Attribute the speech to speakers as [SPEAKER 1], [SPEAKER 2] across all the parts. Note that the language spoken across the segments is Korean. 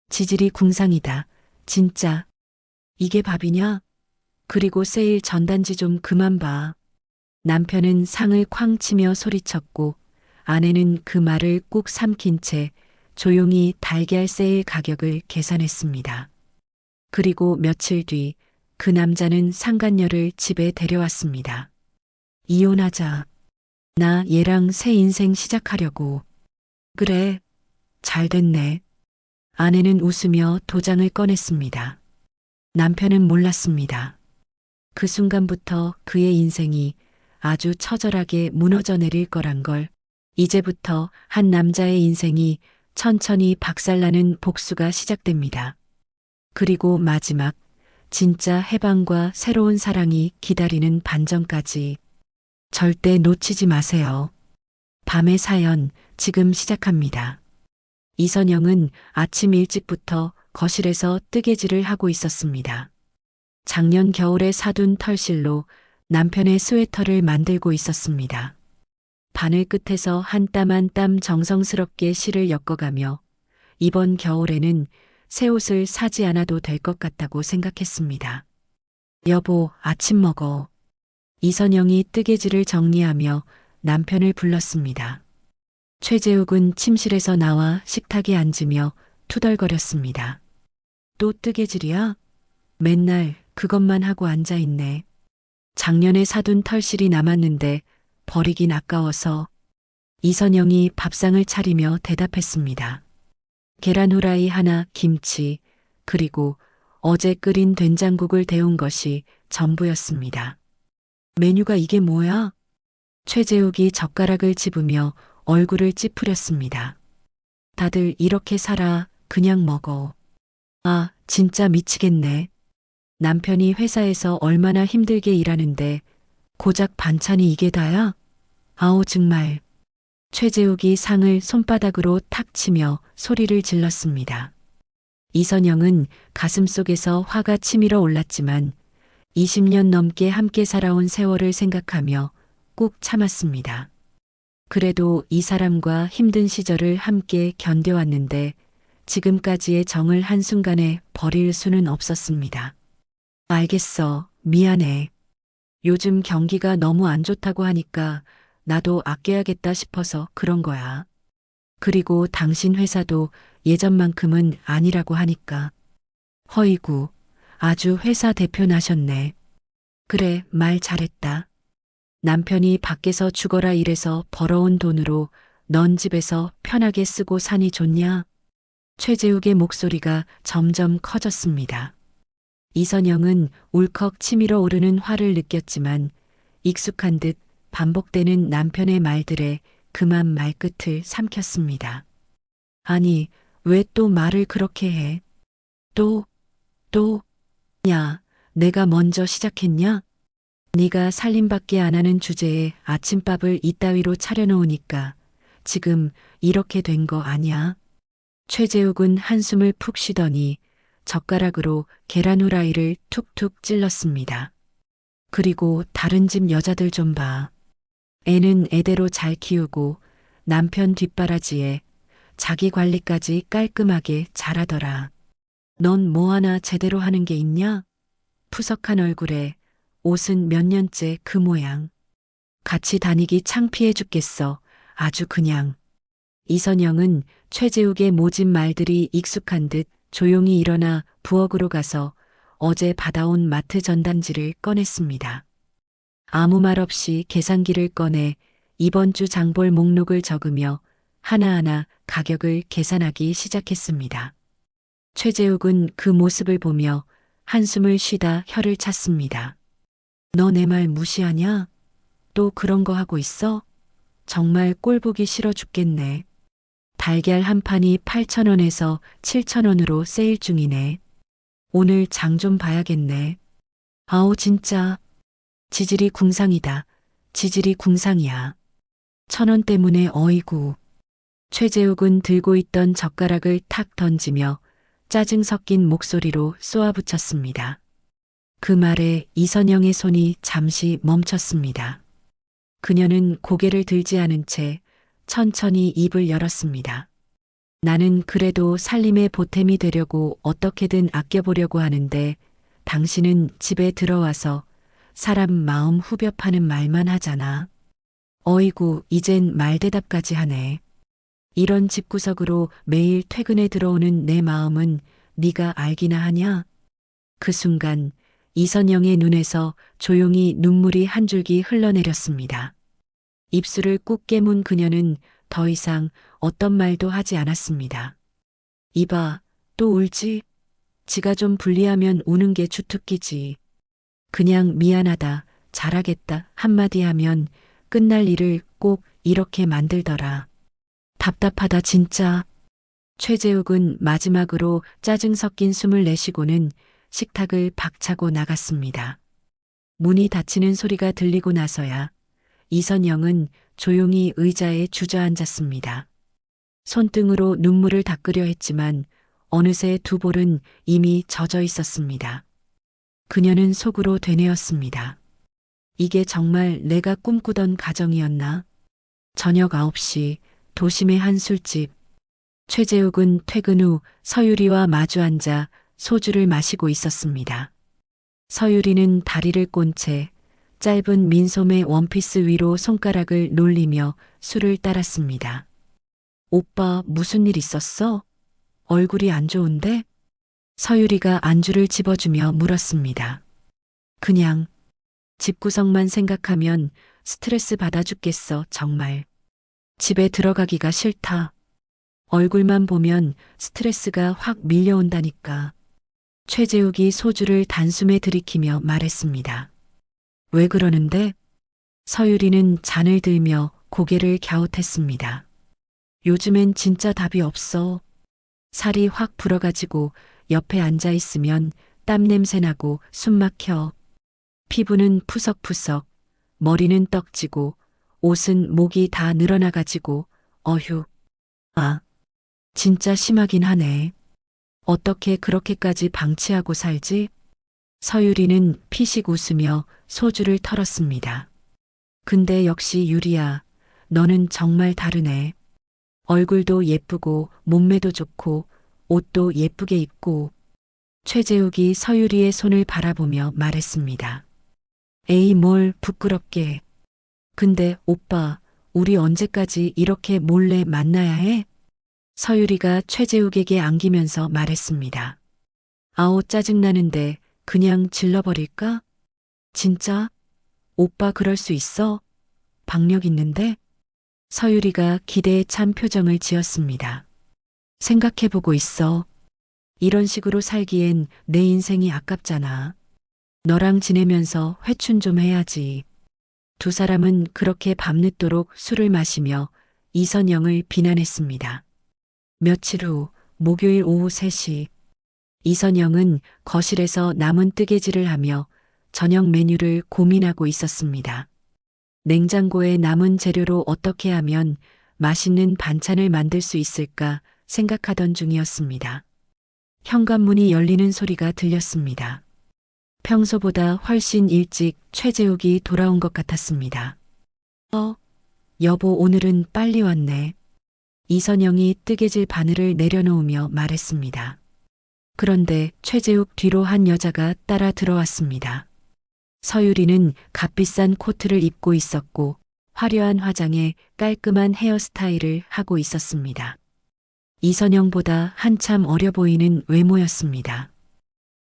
[SPEAKER 1] 지질이 궁상이다. 진짜. 이게 밥이냐? 그리고 세일 전단지 좀 그만 봐. 남편은 상을 쾅 치며 소리쳤고 아내는 그 말을 꾹 삼킨 채 조용히 달걀 세일 가격을 계산했습니다. 그리고 며칠 뒤 그 남자는 상간녀를 집에 데려왔습니다. 이혼하자. 나 얘랑 새 인생 시작하려고. 그래, 잘 됐네. 아내는 웃으며 도장을 꺼냈습니다. 남편은 몰랐습니다. 그 순간부터 그의 인생이 아주 처절하게 무너져 내릴 거란 걸, 이제부터 한 남자의 인생이 천천히 박살나는 복수가 시작됩니다. 그리고 마지막, 진짜 해방과 새로운 사랑이 기다리는 반전까지. 절대 놓치지 마세요. 밤의 사연, 지금 시작합니다. 이선영은 아침 일찍부터 거실에서 뜨개질을 하고 있었습니다. 작년 겨울에 사둔 털실로 남편의 스웨터를 만들고 있었습니다. 바늘 끝에서 한 땀 한 땀 정성스럽게 실을 엮어가며 이번 겨울에는 새 옷을 사지 않아도 될 것 같다고 생각했습니다. 여보, 아침 먹어. 이선영이 뜨개질을 정리하며 남편을 불렀습니다. 최재욱은 침실에서 나와 식탁에 앉으며 투덜거렸습니다. 또 뜨개질이야? 맨날 그것만 하고 앉아있네. 작년에 사둔 털실이 남았는데 버리긴 아까워서. 이선영이 밥상을 차리며 대답했습니다. 계란 후라이 하나, 김치, 그리고 어제 끓인 된장국을 데운 것이 전부였습니다. 메뉴가 이게 뭐야? 최재욱이 젓가락을 집으며 얼굴을 찌푸렸습니다. 다들 이렇게 살아, 그냥 먹어. 아, 진짜 미치겠네. 남편이 회사에서 얼마나 힘들게 일하는데 고작 반찬이 이게 다야? 아우 정말. 최재욱이 상을 손바닥으로 탁 치며 소리를 질렀습니다. 이선영은 가슴속에서 화가 치밀어 올랐지만 20년 넘게 함께 살아온 세월을 생각하며 꾹 참았습니다. 그래도 이 사람과 힘든 시절을 함께 견뎌왔는데 지금까지의 정을 한순간에 버릴 수는 없었습니다. 알겠어. 미안해. 요즘 경기가 너무 안 좋다고 하니까 나도 아껴야겠다 싶어서 그런 거야. 그리고 당신 회사도 예전만큼은 아니라고 하니까. 허이구, 아주 회사 대표 나셨네. 그래, 말 잘했다. 남편이 밖에서 죽어라 일해서 벌어온 돈으로 넌 집에서 편하게 쓰고 사니 좋냐? 최재욱의 목소리가 점점 커졌습니다. 이선영은 울컥 치밀어 오르는 화를 느꼈지만 익숙한 듯 반복되는 남편의 말들에 그만 말끝을 삼켰습니다. 아니, 왜 또 말을 그렇게 해? 또, 야, 내가 먼저 시작했냐? 네가 살림밖에 안 하는 주제에 아침밥을 이따위로 차려놓으니까 지금 이렇게 된 거 아니야? 최재욱은 한숨을 푹 쉬더니 젓가락으로 계란 후라이를 툭툭 찔렀습니다. 그리고 다른 집 여자들 좀 봐. 애는 애대로 잘 키우고 남편 뒷바라지에 자기 관리까지 깔끔하게 잘하더라. 넌 뭐 하나 제대로 하는 게 있냐? 푸석한 얼굴에 옷은 몇 년째 그 모양. 같이 다니기 창피해 죽겠어. 아주 그냥. 이선영은 최재욱의 모진 말들이 익숙한 듯 조용히 일어나 부엌으로 가서 어제 받아온 마트 전단지를 꺼냈습니다. 아무 말 없이 계산기를 꺼내 이번 주 장볼 목록을 적으며 하나하나 가격을 계산하기 시작했습니다. 최재욱은 그 모습을 보며 한숨을 쉬다 혀를 찼습니다. 너 내 말 무시하냐? 또 그런 거 하고 있어? 정말 꼴 보기 싫어 죽겠네. 달걀 한 판이 8,000원에서 7,000원으로 세일 중이네. 오늘 장 좀 봐야겠네. 아우 진짜. 지질이 궁상이다. 지질이 궁상이야. 1,000원 때문에 어이구. 최재욱은 들고 있던 젓가락을 탁 던지며 짜증 섞인 목소리로 쏘아붙였습니다. 그 말에 이선영의 손이 잠시 멈췄습니다. 그녀는 고개를 들지 않은 채 천천히 입을 열었습니다. 나는 그래도 살림의 보탬이 되려고 어떻게든 아껴보려고 하는데 당신은 집에 들어와서 사람 마음 후벼 파는 말만 하잖아. 어이구, 이젠 말대답까지 하네. 이런 집구석으로 매일 퇴근에 들어오는 내 마음은 네가 알기나 하냐? 그 순간 이선영의 눈에서 조용히 눈물이 한 줄기 흘러내렸습니다. 입술을 꾹 깨문 그녀는 더 이상 어떤 말도 하지 않았습니다. 이봐, 또 울지? 지가 좀 불리하면 우는 게 주특기지. 그냥 미안하다, 잘하겠다 한마디 하면 끝날 일을 꼭 이렇게 만들더라. 답답하다 진짜. 최재욱은 마지막으로 짜증 섞인 숨을 내쉬고는 식탁을 박차고 나갔습니다. 문이 닫히는 소리가 들리고 나서야 이선영은 조용히 의자에 주저앉았습니다. 손등으로 눈물을 닦으려 했지만 어느새 두 볼은 이미 젖어 있었습니다. 그녀는 속으로 되뇌었습니다. 이게 정말 내가 꿈꾸던 가정이었나? 저녁 9시 도심의 한 술집. 최재욱은 퇴근 후 서유리와 마주 앉아 소주를 마시고 있었습니다. 서유리는 다리를 꼰 채 짧은 민소매 원피스 위로 손가락을 놀리며 술을 따랐습니다. 오빠 무슨 일 있었어? 얼굴이 안 좋은데? 서유리가 안주를 집어주며 물었습니다. 그냥 집구석만 생각하면 스트레스 받아 죽겠어, 정말. 집에 들어가기가 싫다. 얼굴만 보면 스트레스가 확 밀려온다니까. 최재욱이 소주를 단숨에 들이키며 말했습니다. 왜 그러는데? 서유리는 잔을 들며 고개를 갸웃했습니다. 요즘엔 진짜 답이 없어. 살이 확 불어가지고 옆에 앉아 있으면 땀 냄새 나고 숨 막혀. 피부는 푸석푸석, 머리는 떡지고 옷은 목이 다 늘어나가지고 어휴. 아, 진짜 심하긴 하네. 어떻게 그렇게까지 방치하고 살지? 서유리는 피식 웃으며 소주를 털었습니다. 근데 역시 유리야, 너는 정말 다르네. 얼굴도 예쁘고 몸매도 좋고 옷도 예쁘게 입고. 최재욱이 서유리의 손을 바라보며 말했습니다. 에이 뭘 부끄럽게. 근데 오빠, 우리 언제까지 이렇게 몰래 만나야 해? 서유리가 최재욱에게 안기면서 말했습니다. 아우 짜증나는데 그냥 질러버릴까? 진짜? 오빠 그럴 수 있어? 박력 있는데? 서유리가 기대에 찬 표정을 지었습니다. 생각해보고 있어. 이런 식으로 살기엔 내 인생이 아깝잖아. 너랑 지내면서 회춘 좀 해야지. 두 사람은 그렇게 밤늦도록 술을 마시며 이선영을 비난했습니다. 며칠 후 목요일 오후 3시 이선영은 거실에서 남은 뜨개질을 하며 저녁 메뉴를 고민하고 있었습니다. 냉장고에 남은 재료로 어떻게 하면 맛있는 반찬을 만들 수 있을까 생각하던 중이었습니다. 현관문이 열리는 소리가 들렸습니다. 평소보다 훨씬 일찍 최재욱이 돌아온 것 같았습니다. 여보 오늘은 빨리 왔네. 이선영이 뜨개질 바늘을 내려놓으며 말했습니다. 그런데 최재욱 뒤로 한 여자가 따라 들어왔습니다. 서유리는 값비싼 코트를 입고 있었고 화려한 화장에 깔끔한 헤어스타일을 하고 있었습니다. 이선영보다 한참 어려 보이는 외모였습니다.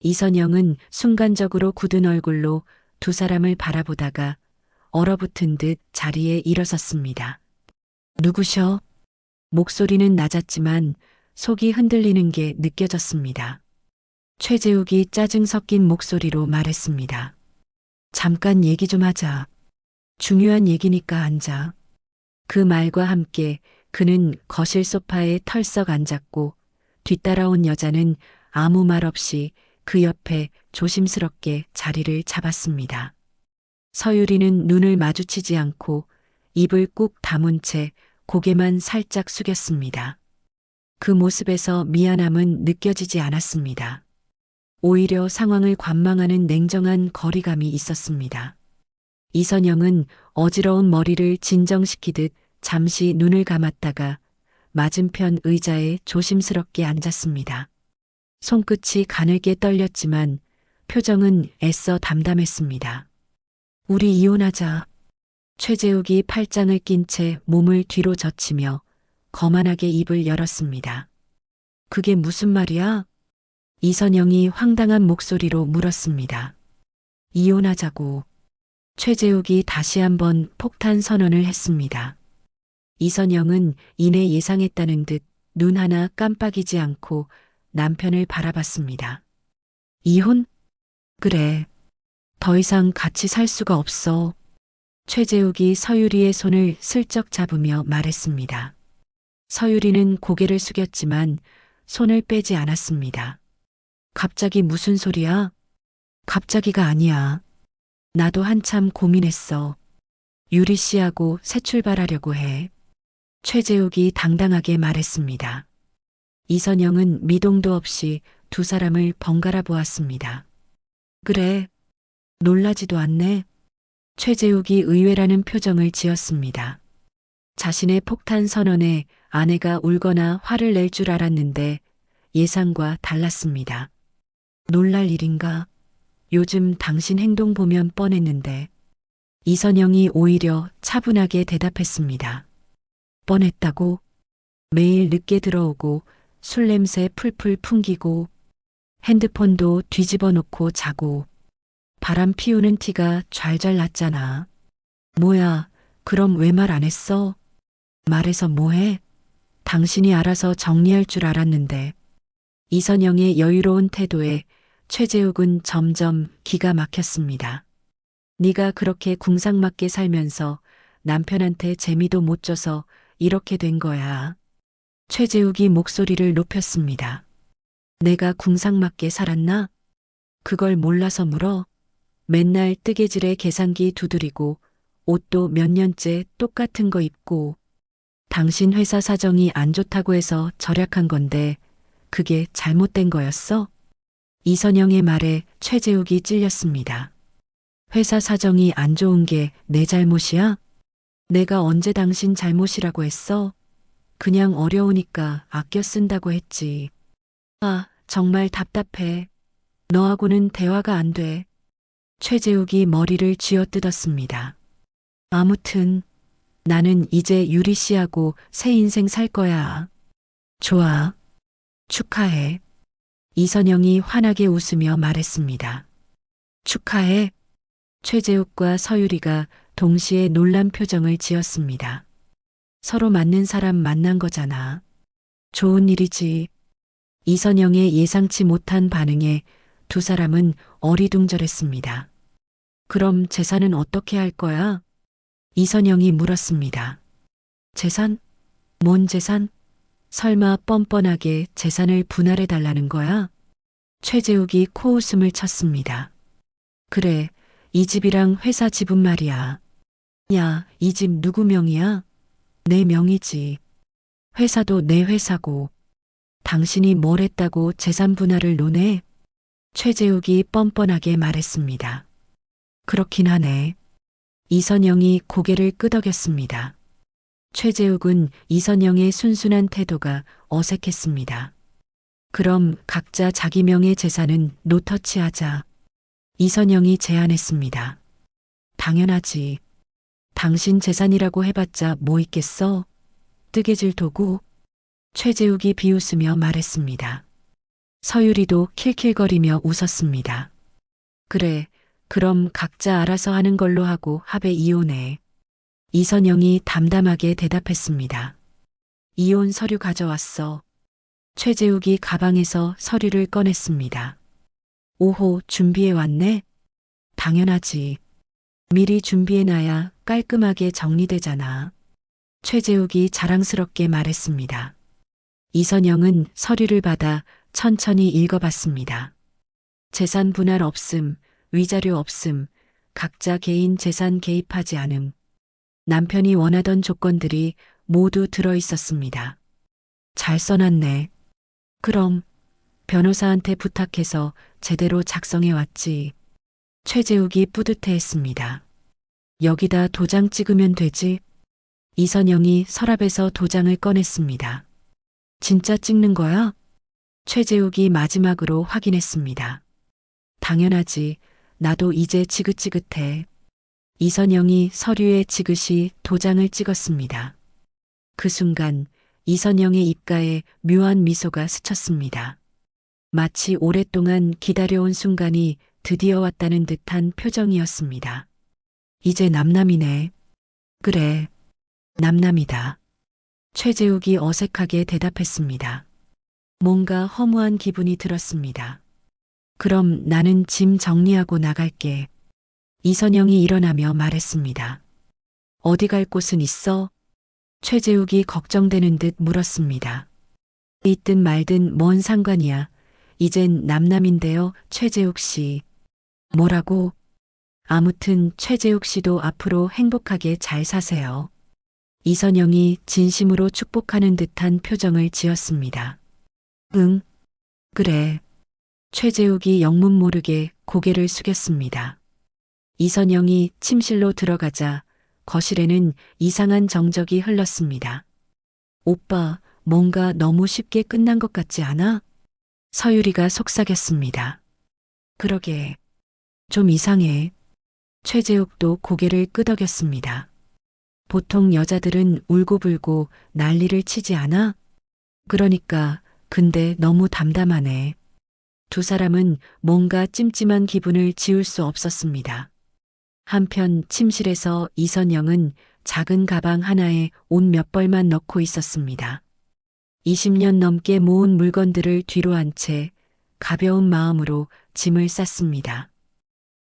[SPEAKER 1] 이선영은 순간적으로 굳은 얼굴로 두 사람을 바라보다가 얼어붙은 듯 자리에 일어섰습니다. 누구셔? 목소리는 낮았지만 속이 흔들리는 게 느껴졌습니다. 최재욱이 짜증 섞인 목소리로 말했습니다. 잠깐 얘기 좀 하자. 중요한 얘기니까 앉아. 그 말과 함께 그는 거실 소파에 털썩 앉았고 뒤따라온 여자는 아무 말 없이 그 옆에 조심스럽게 자리를 잡았습니다. 서유리는 눈을 마주치지 않고 입을 꾹 다문 채 고개만 살짝 숙였습니다. 그 모습에서 미안함은 느껴지지 않았습니다. 오히려 상황을 관망하는 냉정한 거리감이 있었습니다. 이선영은 어지러운 머리를 진정시키듯 잠시 눈을 감았다가 맞은편 의자에 조심스럽게 앉았습니다. 손끝이 가늘게 떨렸지만 표정은 애써 담담했습니다. 우리 이혼하자. 최재욱이 팔짱을 낀 채 몸을 뒤로 젖히며 거만하게 입을 열었습니다. 그게 무슨 말이야? 이선영이 황당한 목소리로 물었습니다. 이혼하자고. 최재욱이 다시 한번 폭탄 선언을 했습니다. 이선영은 이내 예상했다는 듯 눈 하나 깜빡이지 않고 남편을 바라봤습니다. 이혼? 그래. 더 이상 같이 살 수가 없어. 최재욱이 서유리의 손을 슬쩍 잡으며 말했습니다. 서유리는 고개를 숙였지만 손을 빼지 않았습니다. 갑자기 무슨 소리야? 갑자기가 아니야. 나도 한참 고민했어. 유리 씨하고 새 출발하려고 해. 최재욱이 당당하게 말했습니다. 이선영은 미동도 없이 두 사람을 번갈아 보았습니다. 그래. 놀라지도 않네. 최재욱이 의외라는 표정을 지었습니다. 자신의 폭탄 선언에 아내가 울거나 화를 낼 줄 알았는데 예상과 달랐습니다. 놀랄 일인가? 요즘 당신 행동 보면 뻔했는데. 이선영이 오히려 차분하게 대답했습니다. 뻔했다고? 매일 늦게 들어오고 술 냄새 풀풀 풍기고 핸드폰도 뒤집어 놓고 자고 바람 피우는 티가 좔좔 났잖아. 뭐야, 그럼 왜 말 안 했어? 말해서 뭐해? 당신이 알아서 정리할 줄 알았는데. 이선영의 여유로운 태도에 최재욱은 점점 기가 막혔습니다. 네가 그렇게 궁상맞게 살면서 남편한테 재미도 못 줘서 이렇게 된 거야. 최재욱이 목소리를 높였습니다. 내가 궁상맞게 살았나? 그걸 몰라서 물어? 맨날 뜨개질에 계산기 두드리고 옷도 몇 년째 똑같은 거 입고 당신 회사 사정이 안 좋다고 해서 절약한 건데 그게 잘못된 거였어? 이선영의 말에 최재욱이 찔렸습니다. 회사 사정이 안 좋은 게 내 잘못이야? 내가 언제 당신 잘못이라고 했어? 그냥 어려우니까 아껴 쓴다고 했지. 아, 정말 답답해. 너하고는 대화가 안 돼. 최재욱이 머리를 쥐어뜯었습니다. 아무튼 나는 이제 유리 씨하고 새 인생 살 거야. 좋아. 축하해. 이선영이 환하게 웃으며 말했습니다. 축하해. 최재욱과 서유리가 동시에 놀란 표정을 지었습니다. 서로 맞는 사람 만난 거잖아. 좋은 일이지. 이선영의 예상치 못한 반응에 두 사람은 어리둥절했습니다. 그럼 재산은 어떻게 할 거야? 이선영이 물었습니다. 재산? 뭔 재산? 설마 뻔뻔하게 재산을 분할해 달라는 거야? 최재욱이 코웃음을 쳤습니다. 그래, 이 집이랑 회사 집은 말이야. 야, 이 집 누구 명이야? 내 명이지. 회사도 내 회사고. 당신이 뭘 했다고 재산 분할을 논해? 최재욱이 뻔뻔하게 말했습니다. 그렇긴 하네. 이선영이 고개를 끄덕였습니다. 최재욱은 이선영의 순순한 태도가 어색했습니다. 그럼 각자 자기 명의 재산은 노터치하자. 이선영이 제안했습니다. 당연하지. 당신 재산이라고 해봤자 뭐 있겠어? 뜨개질 도구? 최재욱이 비웃으며 말했습니다. 서유리도 킬킬거리며 웃었습니다. 그래, 그럼 각자 알아서 하는 걸로 하고 합의 이혼해. 이선영이 담담하게 대답했습니다. 이혼 서류 가져왔어. 최재욱이 가방에서 서류를 꺼냈습니다. 오호, 준비해 왔네? 당연하지. 미리 준비해놔야 깔끔하게 정리되잖아. 최재욱이 자랑스럽게 말했습니다. 이선영은 서류를 받아 천천히 읽어봤습니다. 재산 분할 없음, 위자료 없음, 각자 개인 재산 개입하지 않음. 남편이 원하던 조건들이 모두 들어 있었습니다. 잘 써놨네. 그럼 변호사한테 부탁해서 제대로 작성해 왔지. 최재욱이 뿌듯해했습니다. 여기다 도장 찍으면 되지? 이선영이 서랍에서 도장을 꺼냈습니다. 진짜 찍는 거야? 최재욱이 마지막으로 확인했습니다. 당연하지. 나도 이제 지긋지긋해. 이선영이 서류에 지그시 도장을 찍었습니다. 그 순간 이선영의 입가에 묘한 미소가 스쳤습니다. 마치 오랫동안 기다려온 순간이 드디어 왔다는 듯한 표정이었습니다. 이제 남남이네. 그래, 남남이다. 최재욱이 어색하게 대답했습니다. 뭔가 허무한 기분이 들었습니다. 그럼 나는 짐 정리하고 나갈게. 이선영이 일어나며 말했습니다. 어디 갈 곳은 있어? 최재욱이 걱정되는 듯 물었습니다. 있든 말든 뭔 상관이야. 이젠 남남인데요, 최재욱 씨. 뭐라고? 아무튼 최재욱 씨도 앞으로 행복하게 잘 사세요. 이선영이 진심으로 축복하는 듯한 표정을 지었습니다. 응, 그래. 최재욱이 영문 모르게 고개를 숙였습니다. 이선영이 침실로 들어가자 거실에는 이상한 정적이 흘렀습니다. 오빠, 뭔가 너무 쉽게 끝난 것 같지 않아? 서유리가 속삭였습니다. 그러게. 좀 이상해. 최재욱도 고개를 끄덕였습니다. 보통 여자들은 울고불고 난리를 치지 않아? 그러니까, 근데 너무 담담하네. 두 사람은 뭔가 찜찜한 기분을 지울 수 없었습니다. 한편 침실에서 이선영은 작은 가방 하나에 옷 몇 벌만 넣고 있었습니다. 20년 넘게 모은 물건들을 뒤로 한 채 가벼운 마음으로 짐을 쌌습니다.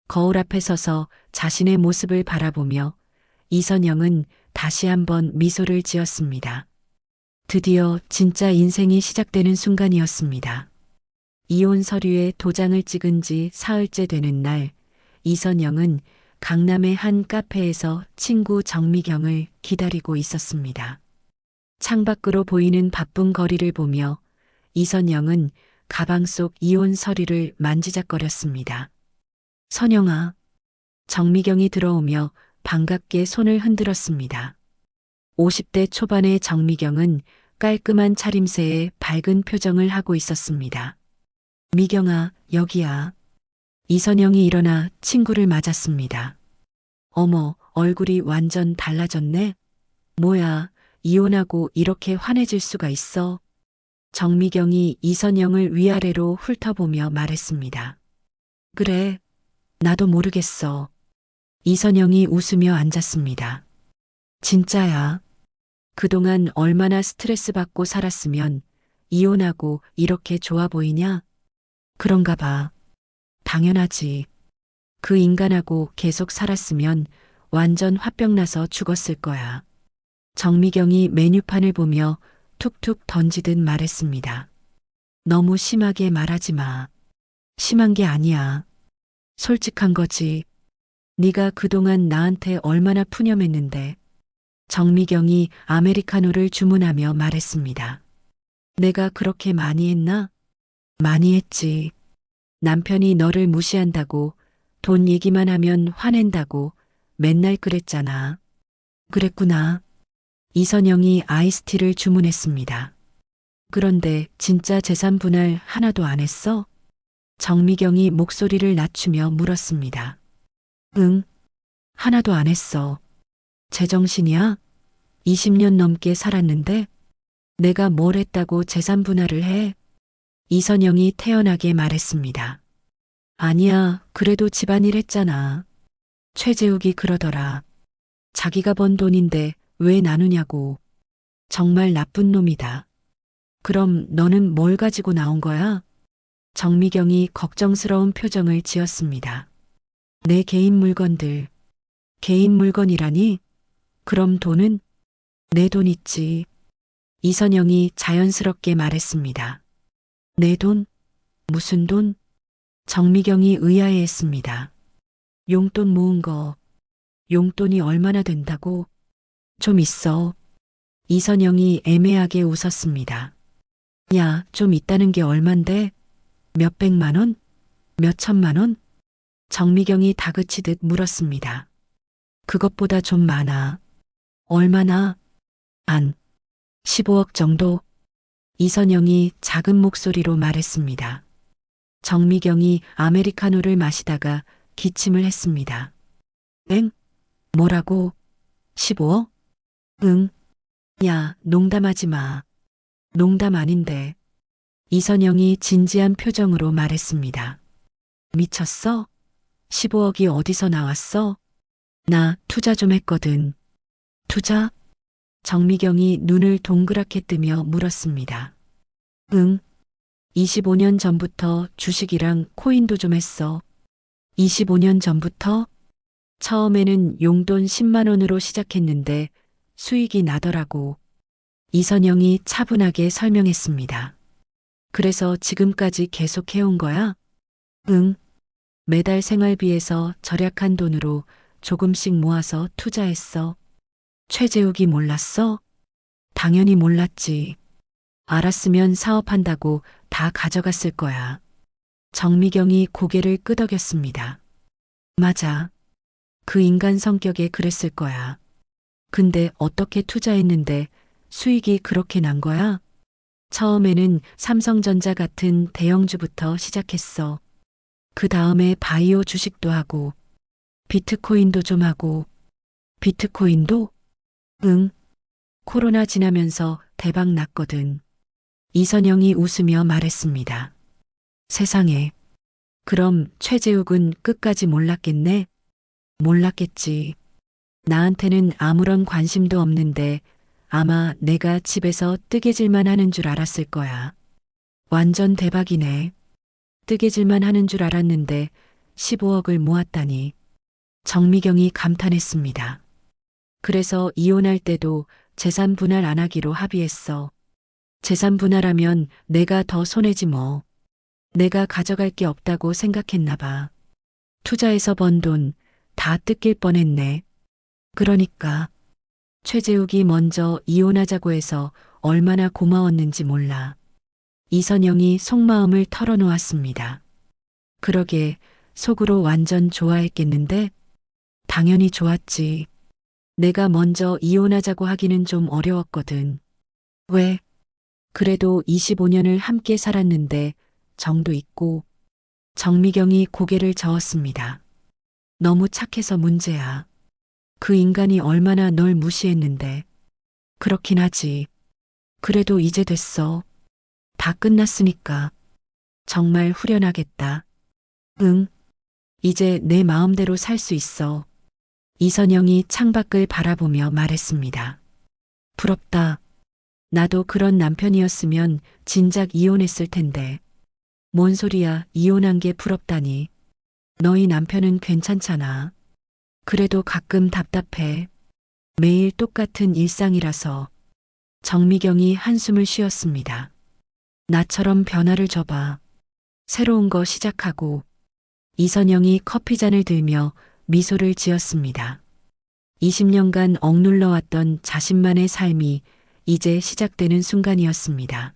[SPEAKER 1] 거울 앞에 서서 자신의 모습을 바라보며 이선영은 다시 한번 미소를 지었습니다. 드디어 진짜 인생이 시작되는 순간이었습니다. 이혼 서류에 도장을 찍은 지 사흘째 되는 날, 이선영은 강남의 한 카페에서 친구 정미경을 기다리고 있었습니다. 창밖으로 보이는 바쁜 거리를 보며 이선영은 가방 속 이혼 서류를 만지작거렸습니다. 선영아. 정미경이 들어오며 반갑게 손을 흔들었습니다. 50대 초반의 정미경은 깔끔한 차림새에 밝은 표정을 하고 있었습니다. 미경아, 여기야. 이선영이 일어나 친구를 맞았습니다. 어머, 얼굴이 완전 달라졌네? 뭐야, 이혼하고 이렇게 환해질 수가 있어? 정미경이 이선영을 위아래로 훑어보며 말했습니다. 그래, 나도 모르겠어. 이선영이 웃으며 앉았습니다. 진짜야. 그동안 얼마나 스트레스 받고 살았으면 이혼하고 이렇게 좋아 보이냐? 그런가 봐. 당연하지. 그 인간하고 계속 살았으면 완전 화병 나서 죽었을 거야. 정미경이 메뉴판을 보며 툭툭 던지듯 말했습니다. 너무 심하게 말하지 마. 심한 게 아니야. 솔직한 거지. 네가 그동안 나한테 얼마나 푸념했는데. 정미경이 아메리카노를 주문하며 말했습니다. 내가 그렇게 많이 했나? 많이 했지. 남편이 너를 무시한다고, 돈 얘기만 하면 화낸다고 맨날 그랬잖아. 그랬구나. 이선영이 아이스티를 주문했습니다. 그런데 진짜 재산 분할 하나도 안 했어? 정미경이 목소리를 낮추며 물었습니다. 응, 하나도 안 했어. 제정신이야? 20년 넘게 살았는데 내가 뭘 했다고 재산 분할을 해? 이선영이 태연하게 말했습니다. 아니야, 그래도 집안일 했잖아. 최재욱이 그러더라. 자기가 번 돈인데 왜 나누냐고. 정말 나쁜 놈이다. 그럼 너는 뭘 가지고 나온 거야? 정미경이 걱정스러운 표정을 지었습니다. 내 개인 물건들. 개인 물건이라니? 그럼 돈은? 내 돈 있지. 이선영이 자연스럽게 말했습니다. 내 돈? 무슨 돈? 정미경이 의아해했습니다. 용돈 모은 거. 용돈이 얼마나 된다고? 좀 있어. 이선영이 애매하게 웃었습니다. 야, 좀 있다는 게 얼만데? 몇백만 원? 몇천만 원? 정미경이 다그치듯 물었습니다. 그것보다 좀 많아. 얼마나? 한 15억 정도? 이선영이 작은 목소리로 말했습니다. 정미경이 아메리카노를 마시다가 기침을 했습니다. 엥? 뭐라고? 15억? 응. 야, 농담하지 마. 농담 아닌데. 이선영이 진지한 표정으로 말했습니다. 미쳤어? 15억이 어디서 나왔어? 나 투자 좀 했거든. 투자? 정미경이 눈을 동그랗게 뜨며 물었습니다. 응. 25년 전부터 주식이랑 코인도 좀 했어. 25년 전부터? 처음에는 용돈 10만 원으로 시작했는데 수익이 나더라고. 이선영이 차분하게 설명했습니다. 그래서 지금까지 계속 해온 거야? 응. 매달 생활비에서 절약한 돈으로 조금씩 모아서 투자했어. 최재욱이 몰랐어? 당연히 몰랐지. 알았으면 사업한다고 다 가져갔을 거야. 정미경이 고개를 끄덕였습니다. 맞아. 그 인간 성격에 그랬을 거야. 근데 어떻게 투자했는데 수익이 그렇게 난 거야? 처음에는 삼성전자 같은 대형주부터 시작했어. 그 다음에 바이오 주식도 하고, 비트코인도 좀 하고, 비트코인도? 응. 코로나 지나면서 대박 났거든. 이선영이 웃으며 말했습니다. 세상에. 그럼 최재욱은 끝까지 몰랐겠네? 몰랐겠지. 나한테는 아무런 관심도 없는데 아마 내가 집에서 뜨개질만 하는 줄 알았을 거야. 완전 대박이네. 뜨개질만 하는 줄 알았는데 15억을 모았다니. 정미경이 감탄했습니다. 그래서 이혼할 때도 재산 분할 안 하기로 합의했어. 재산 분할하면 내가 더 손해지 뭐. 내가 가져갈 게 없다고 생각했나 봐. 투자해서 번 돈 다 뜯길 뻔했네. 그러니까 최재욱이 먼저 이혼하자고 해서 얼마나 고마웠는지 몰라. 이선영이 속마음을 털어놓았습니다. 그러게 속으로 완전 좋아했겠는데? 당연히 좋았지. 내가 먼저 이혼하자고 하기는 좀 어려웠거든. 왜? 그래도 25년을 함께 살았는데 정도 있고. 정미경이 고개를 저었습니다. 너무 착해서 문제야. 그 인간이 얼마나 널 무시했는데. 그렇긴 하지. 그래도 이제 됐어. 다 끝났으니까. 정말 후련하겠다. 응. 이제 내 마음대로 살 수 있어. 이선영이 창밖을 바라보며 말했습니다. 부럽다. 나도 그런 남편이었으면 진작 이혼했을 텐데. 뭔 소리야, 이혼한 게 부럽다니. 너희 남편은 괜찮잖아. 그래도 가끔 답답해. 매일 똑같은 일상이라서. 정미경이 한숨을 쉬었습니다. 나처럼 변화를 줘봐. 새로운 거 시작하고. 이선영이 커피잔을 들며 미소를 지었습니다. 20년간 억눌러 왔던 자신만의 삶이 이제 시작되는 순간이었습니다.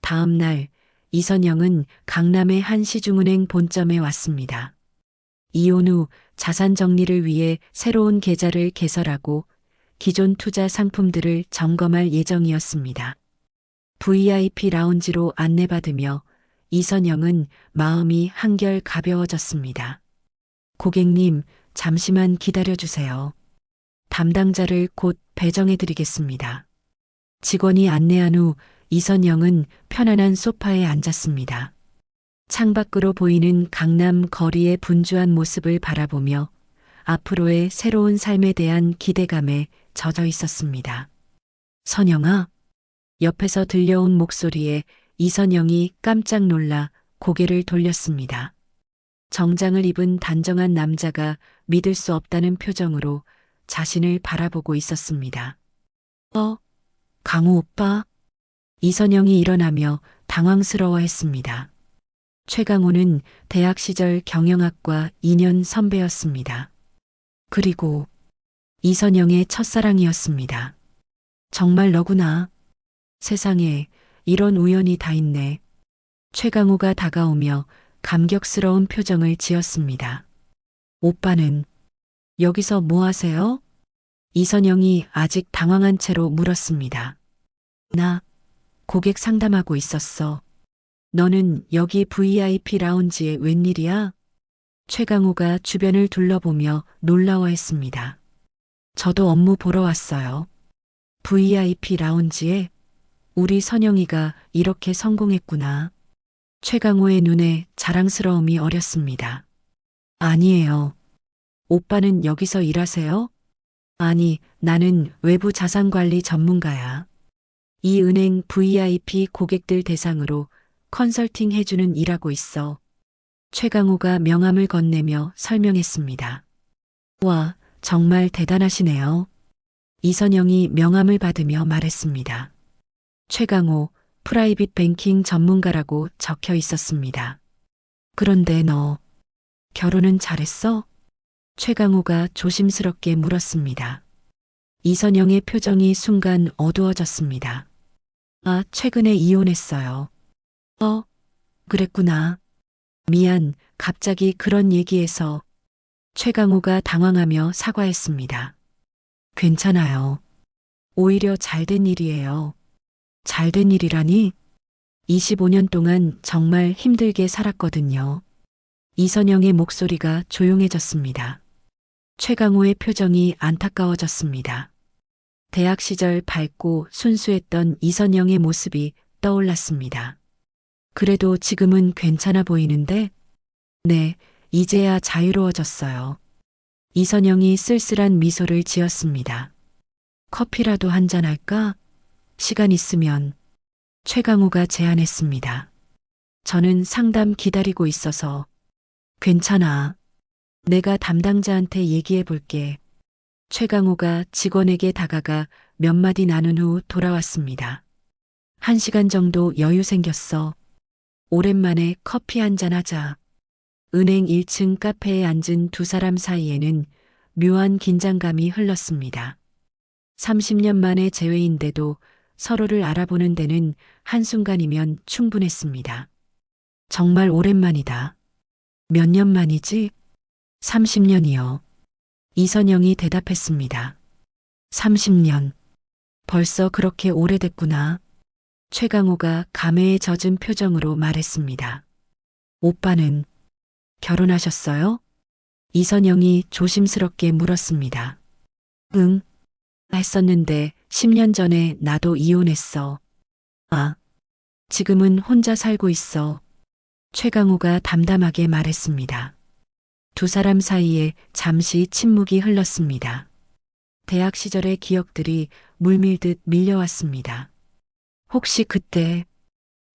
[SPEAKER 1] 다음 날 이선영은 강남의 한 시중은행 본점에 왔습니다. 이혼 후 자산 정리를 위해 새로운 계좌를 개설하고 기존 투자 상품들을 점검할 예정이었습니다. VIP 라운지로 안내받으며 이선영은 마음이 한결 가벼워졌습니다. 고객님, 잠시만 기다려주세요. 담당자를 곧 배정해드리겠습니다. 직원이 안내한 후 이선영은 편안한 소파에 앉았습니다. 창밖으로 보이는 강남 거리의 분주한 모습을 바라보며 앞으로의 새로운 삶에 대한 기대감에 젖어 있었습니다. 선영아, 옆에서 들려온 목소리에 이선영이 깜짝 놀라 고개를 돌렸습니다. 정장을 입은 단정한 남자가 믿을 수 없다는 표정으로 자신을 바라보고 있었습니다. 강우 오빠? 이선영이 일어나며 당황스러워했습니다. 최강호는 대학 시절 경영학과 2년 선배였습니다. 그리고 이선영의 첫사랑이었습니다. 정말 너구나. 세상에 이런 우연이 다 있네. 최강호가 다가오며 감격스러운 표정을 지었습니다. 오빠는 여기서 뭐 하세요? 이선영이 아직 당황한 채로 물었습니다. 나 고객 상담하고 있었어. 너는 여기 VIP 라운지에 웬일이야? 최강호가 주변을 둘러보며 놀라워했습니다. 저도 업무 보러 왔어요. VIP 라운지에 우리 선영이가 이렇게 성공했구나. 최강호의 눈에 자랑스러움이 어렸습니다. 아니에요. 오빠는 여기서 일하세요? 아니, 나는 외부 자산관리 전문가야. 이 은행 VIP 고객들 대상으로 컨설팅 해주는 일하고 있어. 최강호가 명함을 건네며 설명했습니다. 와, 정말 대단하시네요. 이선영이 명함을 받으며 말했습니다. 최강호, 프라이빗 뱅킹 전문가라고 적혀 있었습니다. 그런데 너, 결혼은 잘했어? 최강호가 조심스럽게 물었습니다. 이선영의 표정이 순간 어두워졌습니다. 아, 최근에 이혼했어요. 그랬구나. 미안, 갑자기 그런 얘기해서. 최강호가 당황하며 사과했습니다. 괜찮아요. 오히려 잘된 일이에요. 잘된 일이라니? 25년 동안 정말 힘들게 살았거든요. 이선영의 목소리가 조용해졌습니다. 최강호의 표정이 안타까워졌습니다. 대학 시절 밝고 순수했던 이선영의 모습이 떠올랐습니다. 그래도 지금은 괜찮아 보이는데? 네, 이제야 자유로워졌어요. 이선영이 쓸쓸한 미소를 지었습니다. 커피라도 한잔 할까? 시간 있으면. 최강호가 제안했습니다. 저는 상담 기다리고 있어서. 괜찮아. 내가 담당자한테 얘기해 볼게. 최강호가 직원에게 다가가 몇 마디 나눈 후 돌아왔습니다. 1시간 정도 여유 생겼어. 오랜만에 커피 한잔 하자. 은행 1층 카페에 앉은 두 사람 사이에는 묘한 긴장감이 흘렀습니다. 30년 만의 재회인데도 서로를 알아보는 데는 한순간이면 충분했습니다. 정말 오랜만이다. 몇 년 만이지? 30년이요. 이선영이 대답했습니다. 30년. 벌써 그렇게 오래됐구나. 최강호가 감회에 젖은 표정으로 말했습니다. 오빠는 결혼하셨어요? 이선영이 조심스럽게 물었습니다. 응. 했었는데 10년 전에 나도 이혼했어. 아, 지금은 혼자 살고 있어. 최강호가 담담하게 말했습니다. 두 사람 사이에 잠시 침묵이 흘렀습니다. 대학 시절의 기억들이 물밀듯 밀려왔습니다. 혹시 그때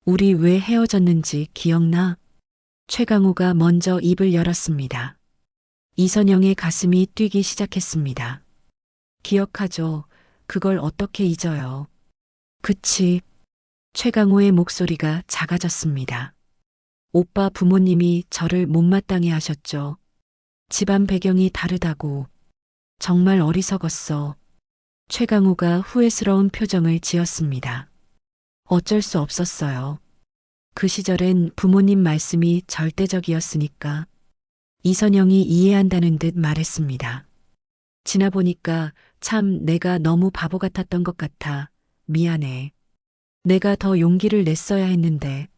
[SPEAKER 1] 우리 왜 헤어졌는지 기억나? 최강호가 먼저 입을 열었습니다. 이선영의 가슴이 뛰기 시작했습니다. 기억하죠. 그걸 어떻게 잊어요. 그치. 최강호의 목소리가 작아졌습니다. 오빠 부모님이 저를 못마땅해 하셨죠. 집안 배경이 다르다고. 정말 어리석었어. 최강호가 후회스러운 표정을 지었습니다. 어쩔 수 없었어요. 그 시절엔 부모님 말씀이 절대적이었으니까. 이선영이 이해한다는 듯 말했습니다. 지나보니까 참 내가 너무 바보 같았던 것 같아. 미안해. 내가 더 용기를 냈어야 했는데.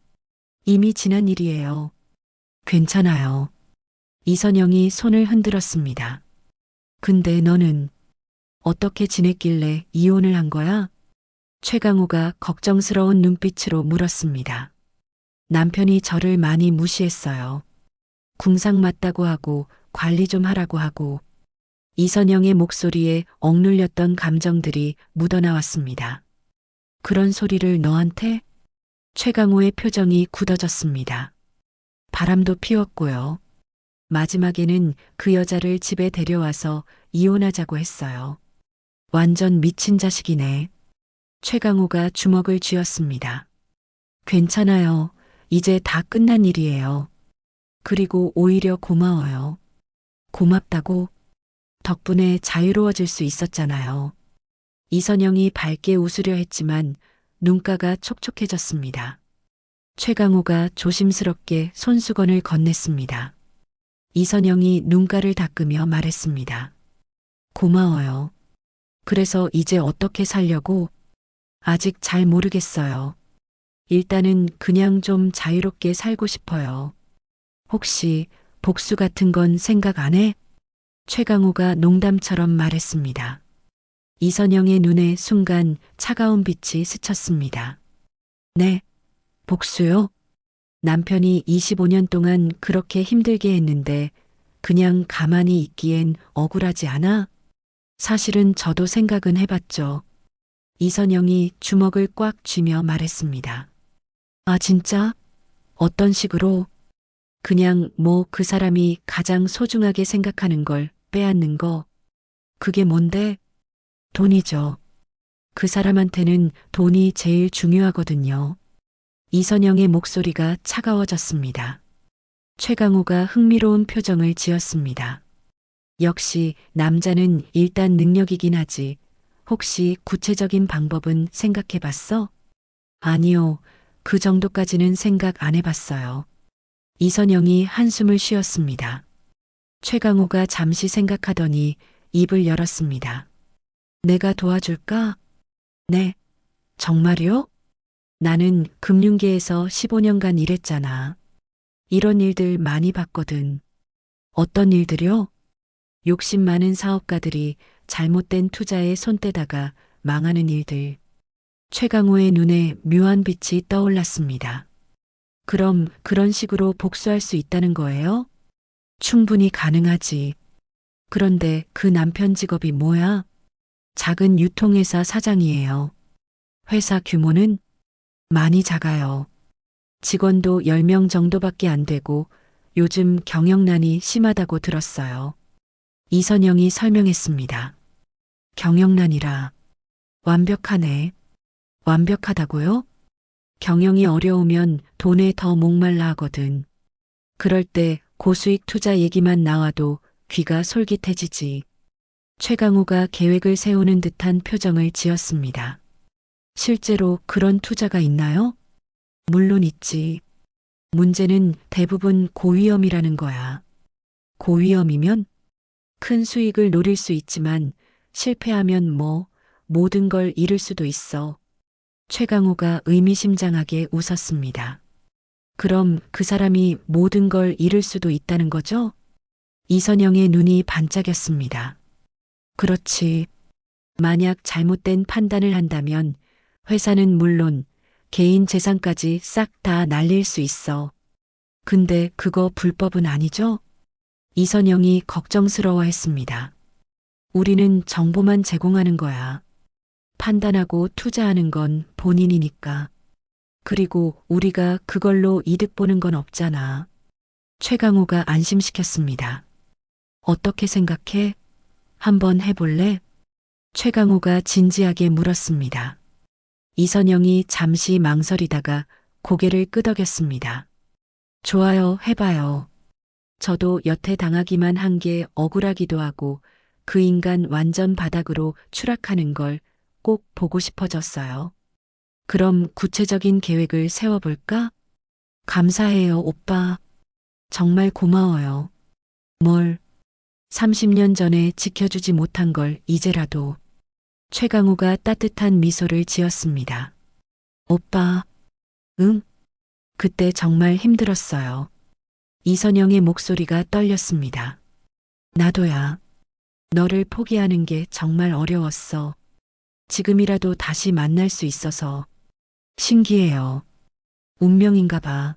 [SPEAKER 1] 이미 지난 일이에요. 괜찮아요. 이선영이 손을 흔들었습니다. 근데 너는 어떻게 지냈길래 이혼을 한 거야? 최강호가 걱정스러운 눈빛으로 물었습니다. 남편이 저를 많이 무시했어요. 궁상 맞다고 하고 관리 좀 하라고 하고. 이선영의 목소리에 억눌렸던 감정들이 묻어나왔습니다. 그런 소리를 너한테? 최강호의 표정이 굳어졌습니다. 바람도 피웠고요. 마지막에는 그 여자를 집에 데려와서 이혼하자고 했어요. 완전 미친 자식이네. 최강호가 주먹을 쥐었습니다. 괜찮아요. 이제 다 끝난 일이에요. 그리고 오히려 고마워요. 고맙다고? 덕분에 자유로워질 수 있었잖아요. 이선영이 밝게 웃으려 했지만 눈가가 촉촉해졌습니다. 최강호가 조심스럽게 손수건을 건넸습니다. 이선영이 눈가를 닦으며 말했습니다. 고마워요. 그래서 이제 어떻게 살려고? 아직 잘 모르겠어요. 일단은 그냥 좀 자유롭게 살고 싶어요. 혹시 복수 같은 건 생각 안 해? 최강호가 농담처럼 말했습니다. 이선영의 눈에 순간 차가운 빛이 스쳤습니다. 네, 복수요? 남편이 25년 동안 그렇게 힘들게 했는데 그냥 가만히 있기엔 억울하지 않아? 사실은 저도 생각은 해봤죠. 이선영이 주먹을 꽉 쥐며 말했습니다. 아, 진짜? 어떤 식으로? 그냥 뭐 그 사람이 가장 소중하게 생각하는 걸 빼앗는 거. 그게 뭔데? 돈이죠. 그 사람한테는 돈이 제일 중요하거든요. 이선영의 목소리가 차가워졌습니다. 최강호가 흥미로운 표정을 지었습니다. 역시 남자는 일단 능력이긴 하지. 혹시 구체적인 방법은 생각해 봤어? 아니요. 그 정도까지는 생각 안 해봤어요. 이선영이 한숨을 쉬었습니다. 최강호가 잠시 생각하더니 입을 열었습니다. 내가 도와줄까? 네. 정말요? 나는 금융계에서 15년간 일했잖아. 이런 일들 많이 봤거든. 어떤 일들요? 욕심 많은 사업가들이 잘못된 투자에 손 떼다가 망하는 일들. 최강호의 눈에 묘한 빛이 떠올랐습니다. 그럼 그런 식으로 복수할 수 있다는 거예요? 충분히 가능하지. 그런데 그 남편 직업이 뭐야? 작은 유통회사 사장이에요. 회사 규모는 많이 작아요. 직원도 10명 정도밖에 안 되고 요즘 경영난이 심하다고 들었어요. 이선영이 설명했습니다. 경영난이라. 완벽하네. 완벽하다고요? 경영이 어려우면 돈에 더 목말라 하거든. 그럴 때 고수익 투자 얘기만 나와도 귀가 솔깃해지지. 최강호가 계획을 세우는 듯한 표정을 지었습니다. 실제로 그런 투자가 있나요? 물론 있지. 문제는 대부분 고위험이라는 거야. 고위험이면 큰 수익을 노릴 수 있지만 실패하면 뭐 모든 걸 잃을 수도 있어. 최강호가 의미심장하게 웃었습니다. 그럼 그 사람이 모든 걸 잃을 수도 있다는 거죠? 이선영의 눈이 반짝였습니다. 그렇지. 만약 잘못된 판단을 한다면 회사는 물론 개인 재산까지 싹 다 날릴 수 있어. 근데 그거 불법은 아니죠? 이선영이 걱정스러워 했습니다. 우리는 정보만 제공하는 거야. 판단하고 투자하는 건 본인이니까. 그리고 우리가 그걸로 이득 보는 건 없잖아. 최강호가 안심시켰습니다. 어떻게 생각해? 한번 해볼래? 최강호가 진지하게 물었습니다. 이선영이 잠시 망설이다가 고개를 끄덕였습니다. 좋아요, 해봐요. 저도 여태 당하기만 한 게 억울하기도 하고 그 인간 완전 바닥으로 추락하는 걸 꼭 보고 싶어졌어요. 그럼 구체적인 계획을 세워볼까? 감사해요, 오빠. 정말 고마워요. 뭘? 30년 전에 지켜주지 못한 걸 이제라도. 최강호가 따뜻한 미소를 지었습니다. 오빠, 응? 그때 정말 힘들었어요. 이선영의 목소리가 떨렸습니다. 나도야. 너를 포기하는 게 정말 어려웠어. 지금이라도 다시 만날 수 있어서 신기해요. 운명인가 봐.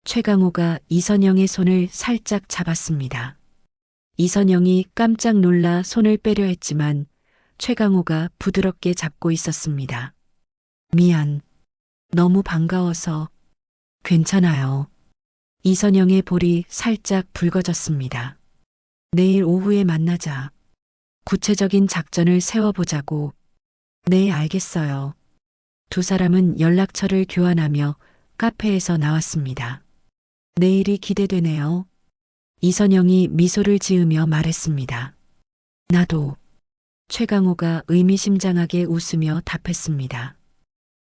[SPEAKER 1] 최강호가 이선영의 손을 살짝 잡았습니다. 이선영이 깜짝 놀라 손을 빼려 했지만 최강호가 부드럽게 잡고 있었습니다. 미안. 너무 반가워서. 괜찮아요. 이선영의 볼이 살짝 붉어졌습니다. 내일 오후에 만나자. 구체적인 작전을 세워보자고. 네, 알겠어요. 두 사람은 연락처를 교환하며 카페에서 나왔습니다. 내일이 기대되네요. 이선영이 미소를 지으며 말했습니다. 나도. 최강호가 의미심장하게 웃으며 답했습니다.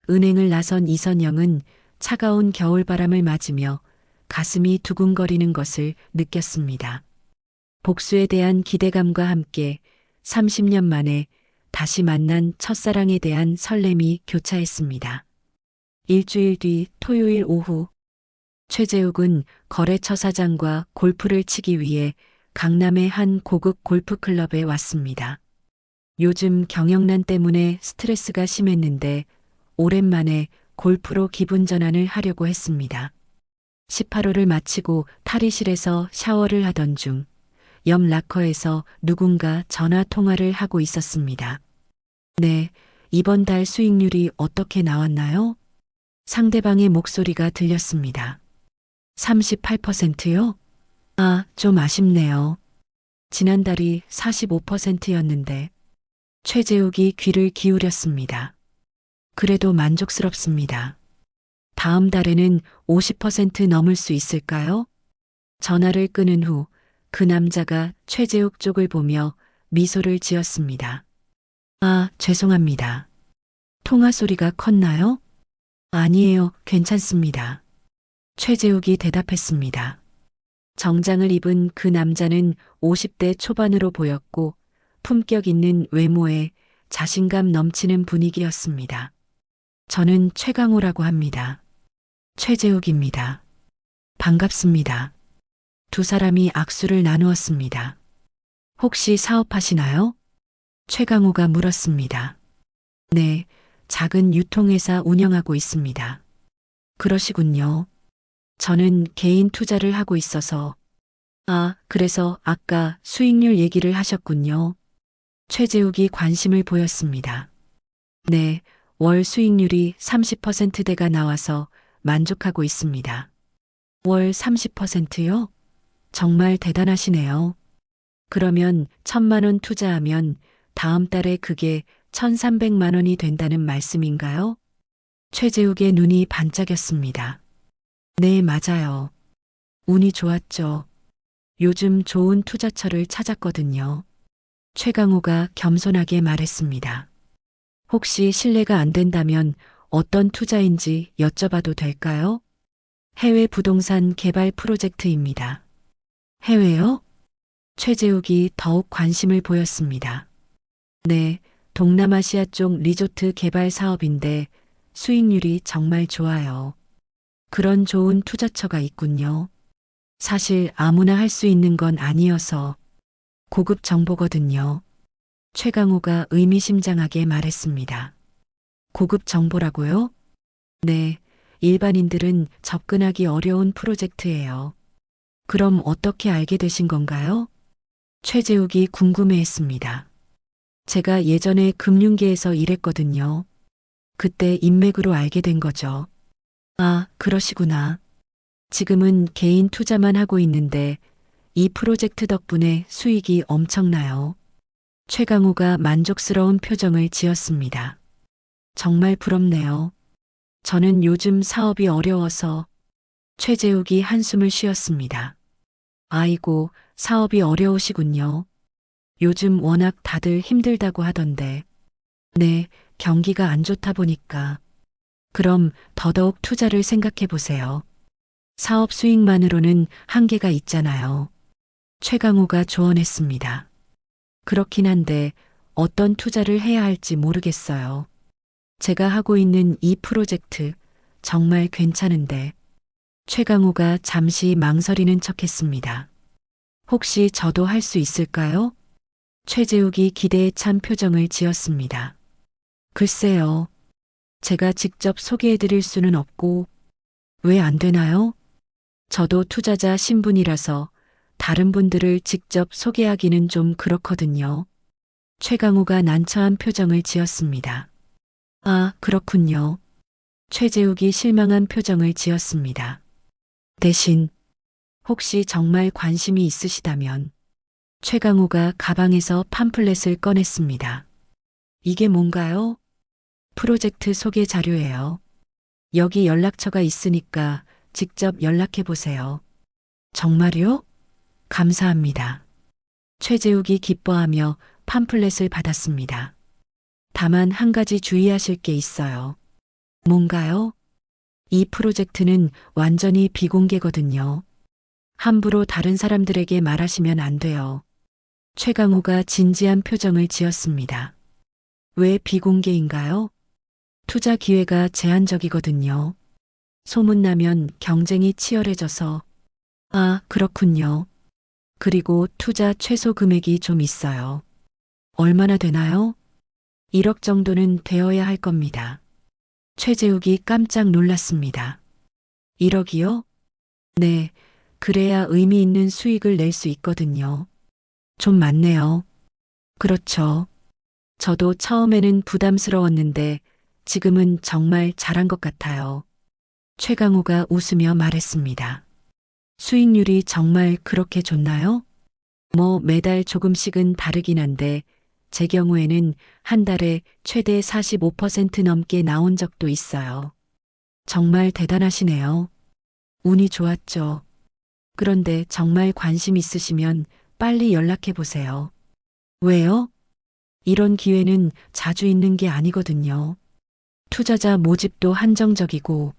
[SPEAKER 1] 은행을 나선 이선영은 차가운 겨울바람을 맞으며 가슴이 두근거리는 것을 느꼈습니다. 복수에 대한 기대감과 함께 30년 만에 다시 만난 첫사랑에 대한 설렘이 교차했습니다. 일주일 뒤 토요일 오후, 최재욱은 거래처 사장과 골프를 치기 위해 강남의 한 고급 골프클럽에 왔습니다. 요즘 경영난 때문에 스트레스가 심했는데 오랜만에 골프로 기분 전환을 하려고 했습니다. 18홀을 마치고 탈의실에서 샤워를 하던 중 옆 락커에서 누군가 전화 통화를 하고 있었습니다. 네, 이번 달 수익률이 어떻게 나왔나요? 상대방의 목소리가 들렸습니다. 38%요? 아, 좀 아쉽네요. 지난달이 45%였는데. 최재욱이 귀를 기울였습니다. 그래도 만족스럽습니다. 다음 달에는 50% 넘을 수 있을까요? 전화를 끊은 후 그 남자가 최재욱 쪽을 보며 미소를 지었습니다. 아, 죄송합니다. 통화 소리가 컸나요? 아니에요, 괜찮습니다. 최재욱이 대답했습니다. 정장을 입은 그 남자는 50대 초반으로 보였고 품격 있는 외모에 자신감 넘치는 분위기였습니다. 저는 최강호라고 합니다. 최재욱입니다. 반갑습니다. 두 사람이 악수를 나누었습니다. 혹시 사업하시나요? 최강호가 물었습니다. 네, 작은 유통회사 운영하고 있습니다. 그러시군요. 저는 개인 투자를 하고 있어서. 아, 그래서 아까 수익률 얘기를 하셨군요. 최재욱이 관심을 보였습니다. 네, 월 수익률이 30%대가 나와서 만족하고 있습니다. 월 30%요? 정말 대단하시네요. 그러면 1,000만 원 투자하면 다음 달에 그게 1,300만 원이 된다는 말씀인가요? 최재욱의 눈이 반짝였습니다. 네, 맞아요. 운이 좋았죠. 요즘 좋은 투자처를 찾았거든요. 최강호가 겸손하게 말했습니다. 혹시 실례가 안 된다면 어떤 투자인지 여쭤봐도 될까요? 해외 부동산 개발 프로젝트입니다. 해외요? 최재욱이 더욱 관심을 보였습니다. 네, 동남아시아 쪽 리조트 개발 사업인데 수익률이 정말 좋아요. 그런 좋은 투자처가 있군요. 사실 아무나 할 수 있는 건 아니어서 고급 정보거든요. 최강호가 의미심장하게 말했습니다. 고급 정보라고요? 네, 일반인들은 접근하기 어려운 프로젝트예요. 그럼 어떻게 알게 되신 건가요? 최재욱이 궁금해했습니다. 제가 예전에 금융계에서 일했거든요. 그때 인맥으로 알게 된 거죠. 아, 그러시구나. 지금은 개인 투자만 하고 있는데 이 프로젝트 덕분에 수익이 엄청나요. 최강호가 만족스러운 표정을 지었습니다. 정말 부럽네요. 저는 요즘 사업이 어려워서. 최재욱이 한숨을 쉬었습니다. 아이고, 사업이 어려우시군요. 요즘 워낙 다들 힘들다고 하던데. 네, 경기가 안 좋다 보니까. 그럼 더더욱 투자를 생각해 보세요. 사업 수익만으로는 한계가 있잖아요. 최강호가 조언했습니다. 그렇긴 한데 어떤 투자를 해야 할지 모르겠어요. 제가 하고 있는 이 프로젝트 정말 괜찮은데. 최강호가 잠시 망설이는 척했습니다. 혹시 저도 할 수 있을까요? 최재욱이 기대에 찬 표정을 지었습니다. 글쎄요. 제가 직접 소개해 드릴 수는 없고. 왜 안 되나요? 저도 투자자 신분이라서 다른 분들을 직접 소개하기는 좀 그렇거든요. 최강호가 난처한 표정을 지었습니다. 아, 그렇군요. 최재욱이 실망한 표정을 지었습니다. 대신 혹시 정말 관심이 있으시다면. 최강호가 가방에서 팜플렛을 꺼냈습니다. 이게 뭔가요? 프로젝트 소개 자료예요. 여기 연락처가 있으니까 직접 연락해 보세요. 정말요? 감사합니다. 최재욱이 기뻐하며 팜플렛을 받았습니다. 다만 한 가지 주의하실 게 있어요. 뭔가요? 이 프로젝트는 완전히 비공개거든요. 함부로 다른 사람들에게 말하시면 안 돼요. 최강호가 진지한 표정을 지었습니다. 왜 비공개인가요? 투자 기회가 제한적이거든요. 소문나면 경쟁이 치열해져서. 아, 그렇군요. 그리고 투자 최소 금액이 좀 있어요. 얼마나 되나요? 1억 정도는 되어야 할 겁니다. 최재욱이 깜짝 놀랐습니다. 1억이요? 네, 그래야 의미 있는 수익을 낼 수 있거든요. 좀 많네요. 그렇죠. 저도 처음에는 부담스러웠는데 지금은 정말 잘한 것 같아요. 최강호가 웃으며 말했습니다. 수익률이 정말 그렇게 좋나요? 뭐 매달 조금씩은 다르긴 한데 제 경우에는 한 달에 최대 45% 넘게 나온 적도 있어요. 정말 대단하시네요. 운이 좋았죠. 그런데 정말 관심 있으시면 빨리 연락해 보세요. 왜요? 이런 기회는 자주 있는 게 아니거든요. 투자자 모집도 한정적이고.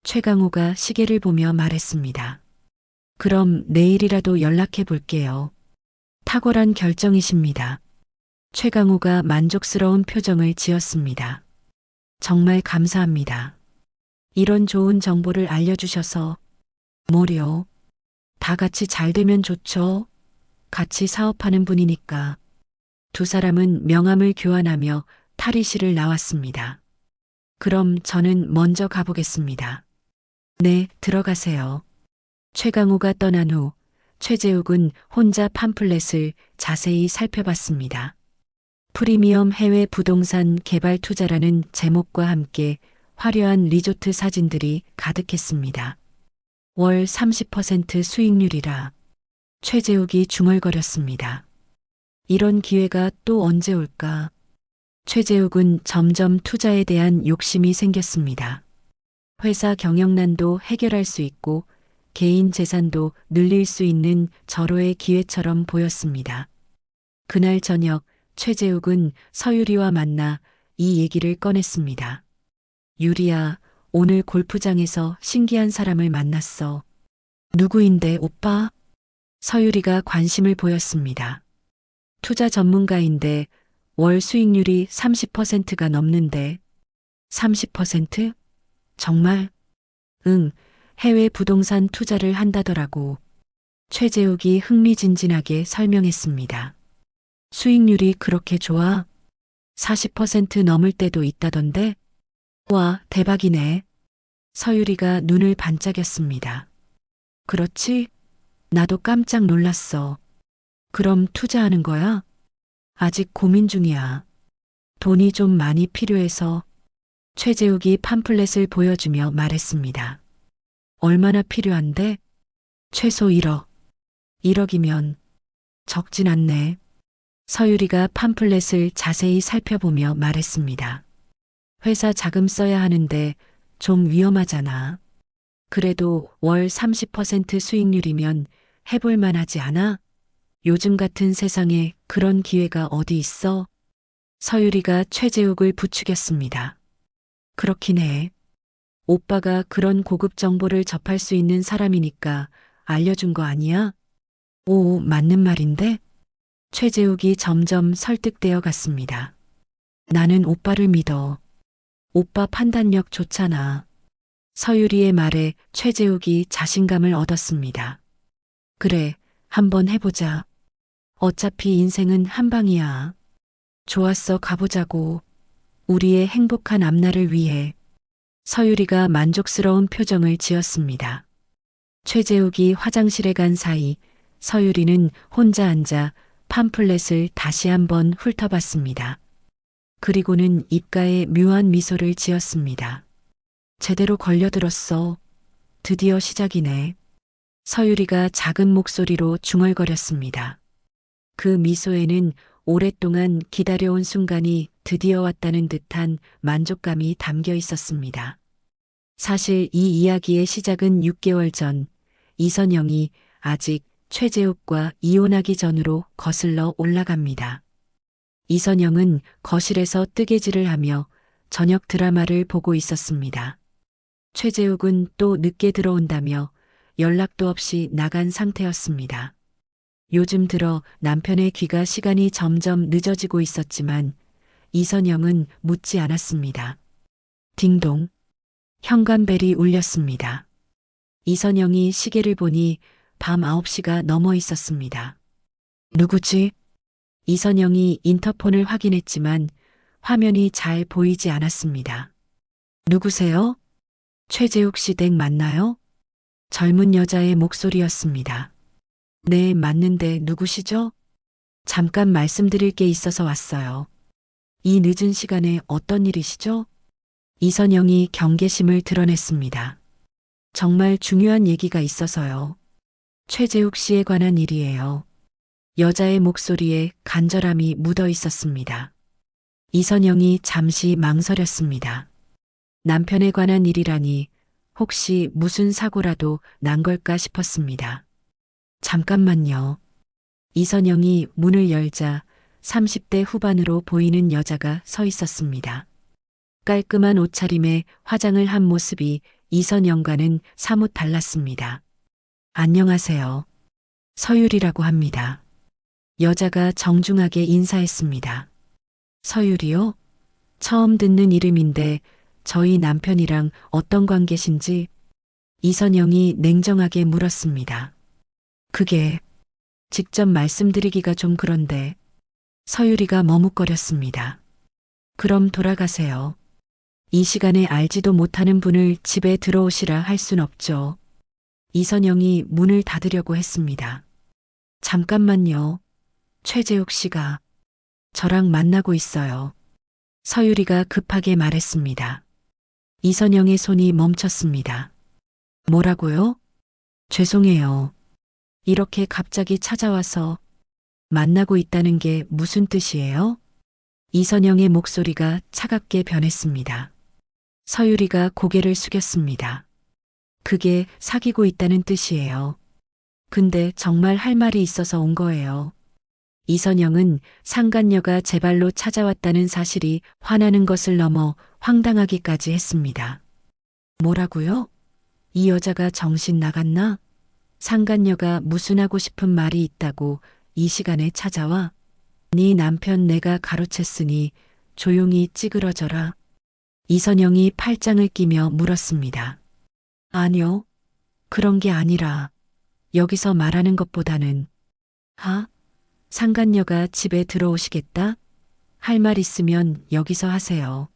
[SPEAKER 1] 최강호가 시계를 보며 말했습니다. 그럼 내일이라도 연락해 볼게요. 탁월한 결정이십니다. 최강호가 만족스러운 표정을 지었습니다. 정말 감사합니다. 이런 좋은 정보를 알려주셔서. 뭐요? 다 같이 잘 되면 좋죠. 같이 사업하는 분이니까. 두 사람은 명함을 교환하며 탈의실을 나왔습니다. 그럼 저는 먼저 가보겠습니다. 네, 들어가세요. 최강호가 떠난 후 최재욱은 혼자 팜플렛을 자세히 살펴봤습니다. 프리미엄 해외 부동산 개발 투자라는 제목과 함께 화려한 리조트 사진들이 가득했습니다. 월 30% 수익률이라. 최재욱이 중얼거렸습니다. 이런 기회가 또 언제 올까? 최재욱은 점점 투자에 대한 욕심이 생겼습니다. 회사 경영난도 해결할 수 있고 개인 재산도 늘릴 수 있는 절호의 기회처럼 보였습니다. 그날 저녁 최재욱은 서유리와 만나 이 얘기를 꺼냈습니다. 유리야, 오늘 골프장에서 신기한 사람을 만났어. 누구인데 오빠? 서유리가 관심을 보였습니다. 투자 전문가인데 월 수익률이 30%가 넘는데. 30%? 정말? 응, 해외 부동산 투자를 한다더라고. 최재욱이 흥미진진하게 설명했습니다. 수익률이 그렇게 좋아? 40% 넘을 때도 있다던데? 와, 대박이네. 서유리가 눈을 반짝였습니다. 그렇지? 나도 깜짝 놀랐어. 그럼 투자하는 거야? 아직 고민 중이야. 돈이 좀 많이 필요해서. 최재욱이 팜플렛을 보여주며 말했습니다. 얼마나 필요한데? 최소 1억. 1억이면 적진 않네. 서유리가 팜플렛을 자세히 살펴보며 말했습니다. 회사 자금 써야 하는데 좀 위험하잖아. 그래도 월 30% 수익률이면 해볼 만하지 않아? 요즘 같은 세상에 그런 기회가 어디 있어? 서유리가 최재욱을 부추겼습니다. 그렇긴 해. 오빠가 그런 고급 정보를 접할 수 있는 사람이니까 알려준 거 아니야? 오, 맞는 말인데? 최재욱이 점점 설득되어 갔습니다. 나는 오빠를 믿어. 오빠 판단력 좋잖아. 서유리의 말에 최재욱이 자신감을 얻었습니다. 그래, 한번 해보자. 어차피 인생은 한 방이야. 좋았어, 가보자고. 우리의 행복한 앞날을 위해. 서유리가 만족스러운 표정을 지었습니다. 최재욱이 화장실에 간 사이 서유리는 혼자 앉아 팜플렛을 다시 한번 훑어봤습니다. 그리고는 입가에 묘한 미소를 지었습니다. 제대로 걸려들었어. 드디어 시작이네. 서유리가 작은 목소리로 중얼거렸습니다. 그 미소에는 오랫동안 기다려온 순간이 드디어 왔다는 듯한 만족감이 담겨 있었습니다. 사실 이 이야기의 시작은 6개월 전 이선영이 아직 최재욱과 이혼하기 전으로 거슬러 올라갑니다. 이선영은 거실에서 뜨개질을 하며 저녁 드라마를 보고 있었습니다. 최재욱은 또 늦게 들어온다며 연락도 없이 나간 상태였습니다. 요즘 들어 남편의 귀가 시간이 점점 늦어지고 있었지만 이선영은 묻지 않았습니다. 딩동. 현관벨이 울렸습니다. 이선영이 시계를 보니 밤 9시가 넘어 있었습니다. 누구지? 이선영이 인터폰을 확인했지만 화면이 잘 보이지 않았습니다. 누구세요? 최재욱 씨 댁 맞나요? 젊은 여자의 목소리였습니다. 네, 맞는데 누구시죠? 잠깐 말씀드릴 게 있어서 왔어요. 이 늦은 시간에 어떤 일이시죠? 이선영이 경계심을 드러냈습니다. 정말 중요한 얘기가 있어서요. 최재욱 씨에 관한 일이에요. 여자의 목소리에 간절함이 묻어 있었습니다. 이선영이 잠시 망설였습니다. 남편에 관한 일이라니 혹시 무슨 사고라도 난 걸까 싶었습니다. 잠깐만요. 이선영이 문을 열자 30대 후반으로 보이는 여자가 서 있었습니다. 깔끔한 옷차림에 화장을 한 모습이 이선영과는 사뭇 달랐습니다. 안녕하세요. 서율이라고 합니다. 여자가 정중하게 인사했습니다. 서율이요? 처음 듣는 이름인데 저희 남편이랑 어떤 관계신지 이선영이 냉정하게 물었습니다. 그게 직접 말씀드리기가 좀 그런데 서율이가 머뭇거렸습니다. 그럼 돌아가세요. 이 시간에 알지도 못하는 분을 집에 들어오시라 할 순 없죠. 이선영이 문을 닫으려고 했습니다. 잠깐만요. 최재욱 씨가 저랑 만나고 있어요. 서율이가 급하게 말했습니다. 이선영의 손이 멈췄습니다. 뭐라고요? 죄송해요. 이렇게 갑자기 찾아와서 만나고 있다는 게 무슨 뜻이에요? 이선영의 목소리가 차갑게 변했습니다. 서율이가 고개를 숙였습니다. 그게 사귀고 있다는 뜻이에요. 근데 정말 할 말이 있어서 온 거예요. 이선영은 상간녀가 제 발로 찾아왔다는 사실이 화나는 것을 넘어 황당하기까지 했습니다. 뭐라고요? 이 여자가 정신 나갔나? 상간녀가 무슨 하고 싶은 말이 있다고 이 시간에 찾아와? 네 남편 내가 가로챘으니 조용히 찌그러져라. 이선영이 팔짱을 끼며 물었습니다. 아니요. 그런 게 아니라 여기서 말하는 것보다는 상간녀가 집에 들어오시겠다? 할 말 있으면 여기서 하세요.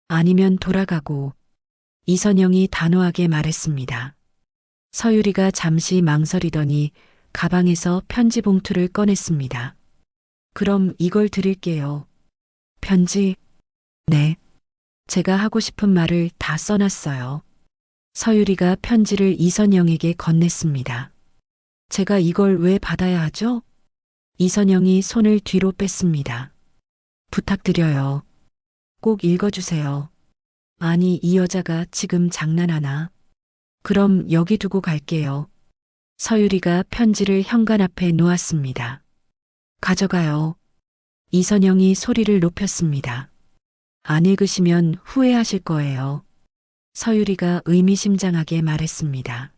[SPEAKER 1] 아니면 돌아가고. 이선영이 단호하게 말했습니다. 서율이가 잠시 망설이더니 가방에서 편지 봉투를 꺼냈습니다. 그럼 이걸 드릴게요. 편지? 네. 제가 하고 싶은 말을 다 써놨어요. 서율이가 편지를 이선영에게 건넸습니다. 제가 이걸 왜 받아야 하죠? 이선영이 손을 뒤로 뺐습니다. 부탁드려요. 꼭 읽어주세요. 아니, 이 여자가 지금 장난하나? 그럼 여기 두고 갈게요. 서율이가 편지를 현관 앞에 놓았습니다. 가져가요. 이선영이 소리를 높였습니다. 안 읽으시면 후회하실 거예요. 서율이가 의미심장하게 말했습니다.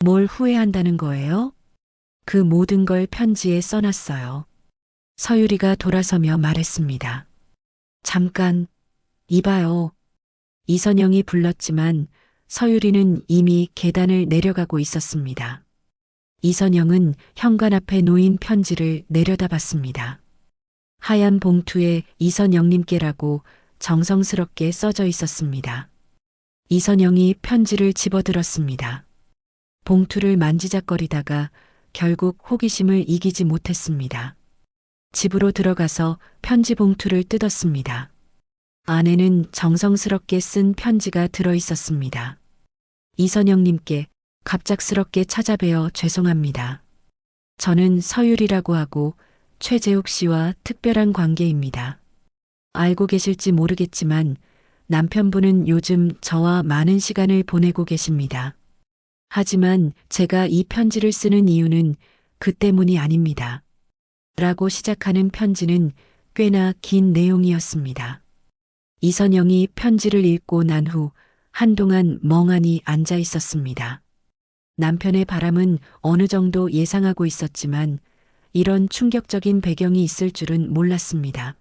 [SPEAKER 1] 뭘 후회한다는 거예요? 그 모든 걸 편지에 써놨어요. 서율이가 돌아서며 말했습니다. 잠깐, 이봐요. 이선영이 불렀지만 서율이는 이미 계단을 내려가고 있었습니다. 이선영은 현관 앞에 놓인 편지를 내려다봤습니다. 하얀 봉투에 이선영님께라고 정성스럽게 써져 있었습니다. 이선영이 편지를 집어들었습니다. 봉투를 만지작거리다가 결국 호기심을 이기지 못했습니다. 집으로 들어가서 편지 봉투를 뜯었습니다. 안에는 정성스럽게 쓴 편지가 들어 있었습니다. 이선영님께 갑작스럽게 찾아뵈어 죄송합니다. 저는 서율이라고 하고 최재욱 씨와 특별한 관계입니다. 알고 계실지 모르겠지만 남편분은 요즘 저와 많은 시간을 보내고 계십니다. 하지만 제가 이 편지를 쓰는 이유는 그 때문이 아닙니다. 라고 시작하는 편지는 꽤나 긴 내용이었습니다. 이선영이 편지를 읽고 난 후 한동안 멍하니 앉아 있었습니다. 남편의 바람은 어느 정도 예상하고 있었지만 이런 충격적인 배경이 있을 줄은 몰랐습니다.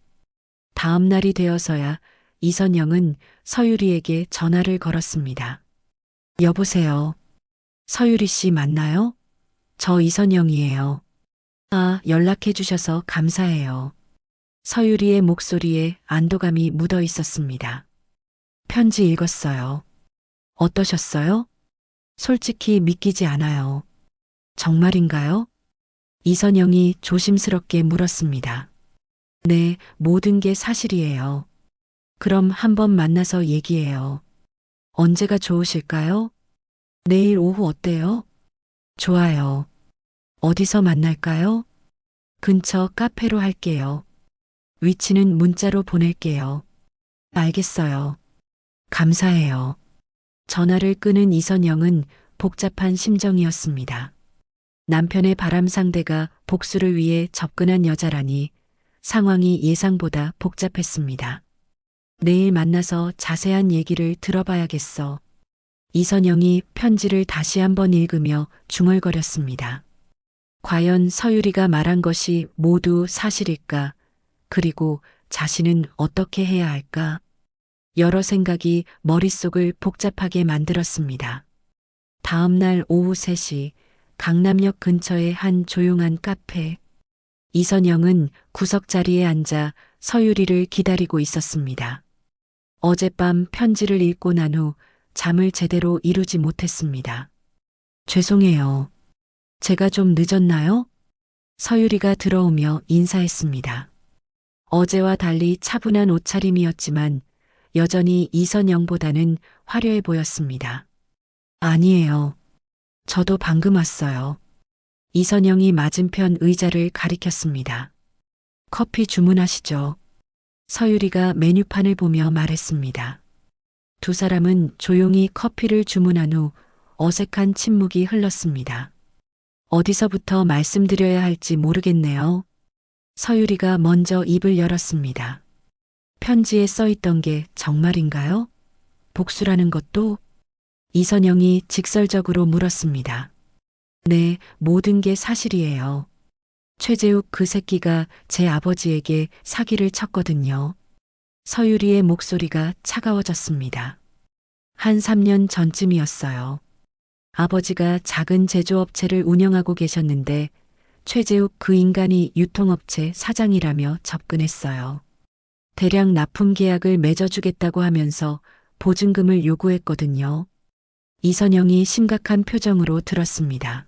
[SPEAKER 1] 다음 날이 되어서야 이선영은 서유리에게 전화를 걸었습니다. 여보세요. 서유리 씨 맞나요? 저 이선영이에요. 아, 연락해 주셔서 감사해요. 서유리의 목소리에 안도감이 묻어 있었습니다. 편지 읽었어요. 어떠셨어요? 솔직히 믿기지 않아요. 정말인가요? 이선영이 조심스럽게 물었습니다. 네, 모든 게 사실이에요. 그럼 한번 만나서 얘기해요. 언제가 좋으실까요? 내일 오후 어때요? 좋아요. 어디서 만날까요? 근처 카페로 할게요. 위치는 문자로 보낼게요. 알겠어요. 감사해요. 전화를 끊은 이선영은 복잡한 심정이었습니다. 남편의 바람 상대가 복수를 위해 접근한 여자라니 상황이 예상보다 복잡했습니다. 내일 만나서 자세한 얘기를 들어봐야겠어. 이선영이 편지를 다시 한번 읽으며 중얼거렸습니다. 과연 서유리가 말한 것이 모두 사실일까? 그리고 자신은 어떻게 해야 할까? 여러 생각이 머릿속을 복잡하게 만들었습니다. 다음 날 오후 3시 강남역 근처의 한 조용한 카페. 이선영은 구석자리에 앉아 서유리를 기다리고 있었습니다. 어젯밤 편지를 읽고 난 후 잠을 제대로 이루지 못했습니다. 죄송해요. 제가 좀 늦었나요? 서유리가 들어오며 인사했습니다. 어제와 달리 차분한 옷차림이었지만 여전히 이선영보다는 화려해 보였습니다. 아니에요. 저도 방금 왔어요. 이선영이 맞은편 의자를 가리켰습니다. 커피 주문하시죠. 서유리가 메뉴판을 보며 말했습니다. 두 사람은 조용히 커피를 주문한 후 어색한 침묵이 흘렀습니다. 어디서부터 말씀드려야 할지 모르겠네요. 서유리가 먼저 입을 열었습니다. 편지에 써 있던 게 정말인가요? 복수라는 것도? 이선영이 직설적으로 물었습니다. 네, 모든 게 사실이에요. 최재욱 그 새끼가 제 아버지에게 사기를 쳤거든요. 서유리의 목소리가 차가워졌습니다. 한 3년 전쯤이었어요. 아버지가 작은 제조업체를 운영하고 계셨는데 최재욱 그 인간이 유통업체 사장이라며 접근했어요. 대량 납품 계약을 맺어주겠다고 하면서 보증금을 요구했거든요. 이선영이 심각한 표정으로 들었습니다.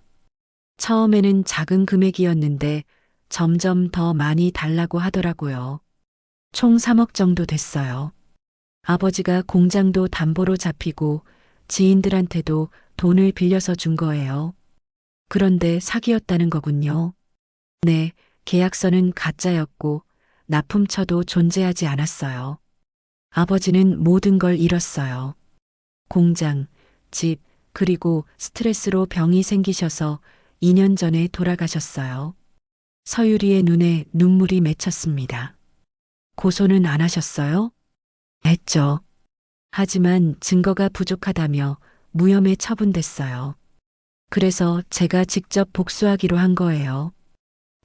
[SPEAKER 1] 처음에는 작은 금액이었는데 점점 더 많이 달라고 하더라고요. 총 3억 정도 됐어요. 아버지가 공장도 담보로 잡히고 지인들한테도 돈을 빌려서 준 거예요. 그런데 사기였다는 거군요. 네, 계약서는 가짜였고 납품처도 존재하지 않았어요. 아버지는 모든 걸 잃었어요. 공장, 집, 그리고 스트레스로 병이 생기셔서 2년 전에 돌아가셨어요. 서유리의 눈에 눈물이 맺혔습니다. 고소는 안 하셨어요? 했죠. 하지만 증거가 부족하다며 무혐의 처분됐어요. 그래서 제가 직접 복수하기로 한 거예요.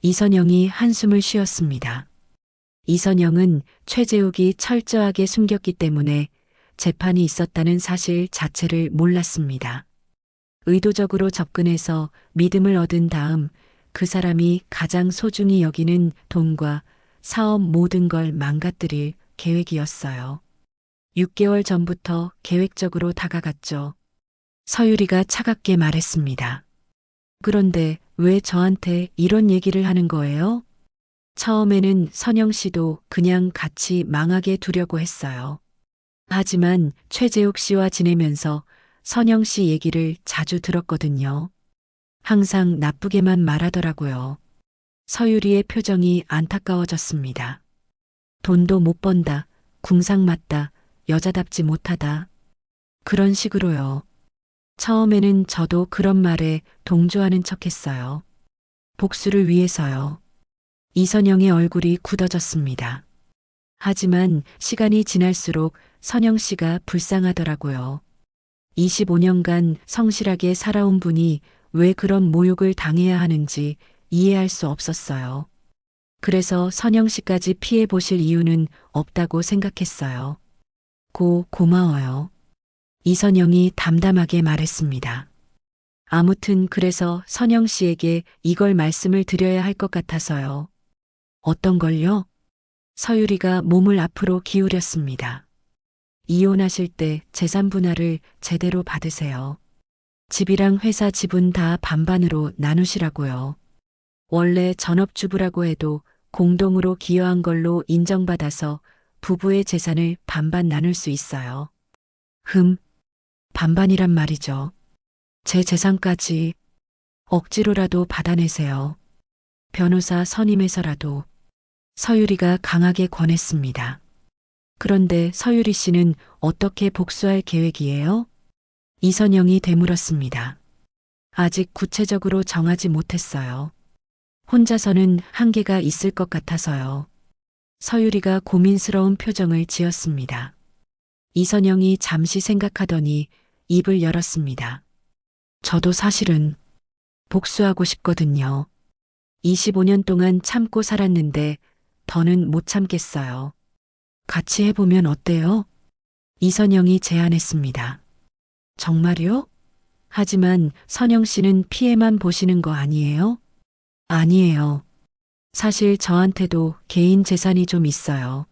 [SPEAKER 1] 이선영이 한숨을 쉬었습니다. 이선영은 최재욱이 철저하게 숨겼기 때문에 재판이 있었다는 사실 자체를 몰랐습니다. 의도적으로 접근해서 믿음을 얻은 다음 그 사람이 가장 소중히 여기는 돈과 사업 모든 걸 망가뜨릴 계획이었어요. 6개월 전부터 계획적으로 다가갔죠. 서유리가 차갑게 말했습니다. 그런데 왜 저한테 이런 얘기를 하는 거예요? 처음에는 선영 씨도 그냥 같이 망하게 두려고 했어요. 하지만 최재욱 씨와 지내면서 선영 씨 얘기를 자주 들었거든요. 항상 나쁘게만 말하더라고요. 서유리의 표정이 안타까워졌습니다. 돈도 못 번다, 궁상 맞다, 여자답지 못하다. 그런 식으로요. 처음에는 저도 그런 말에 동조하는 척 했어요. 복수를 위해서요. 이선영의 얼굴이 굳어졌습니다. 하지만 시간이 지날수록 선영 씨가 불쌍하더라고요. 25년간 성실하게 살아온 분이 왜 그런 모욕을 당해야 하는지 이해할 수 없었어요. 그래서 선영 씨까지 피해 보실 이유는 없다고 생각했어요. 고마워요. 이선영이 담담하게 말했습니다. 아무튼 그래서 선영 씨에게 이걸 말씀을 드려야 할 것 같아서요. 어떤 걸요? 서유리가 몸을 앞으로 기울였습니다. 이혼하실 때 재산 분할을 제대로 받으세요. 집이랑 회사 지분 다 반반으로 나누시라고요. 원래 전업주부라고 해도 공동으로 기여한 걸로 인정받아서 부부의 재산을 반반 나눌 수 있어요. 반반이란 말이죠. 제 재산까지 억지로라도 받아내세요. 변호사 선임해서라도. 서유리가 강하게 권했습니다. 그런데 서유리 씨는 어떻게 복수할 계획이에요? 이선영이 되물었습니다. 아직 구체적으로 정하지 못했어요. 혼자서는 한계가 있을 것 같아서요. 서유리가 고민스러운 표정을 지었습니다. 이선영이 잠시 생각하더니 입을 열었습니다. 저도 사실은 복수하고 싶거든요. 25년 동안 참고 살았는데 더는 못 참겠어요. 같이 해보면 어때요? 이선영이 제안했습니다. 정말요? 하지만 선영 씨는 피해만 보시는 거 아니에요? 아니에요. 사실 저한테도 개인 재산이 좀 있어요.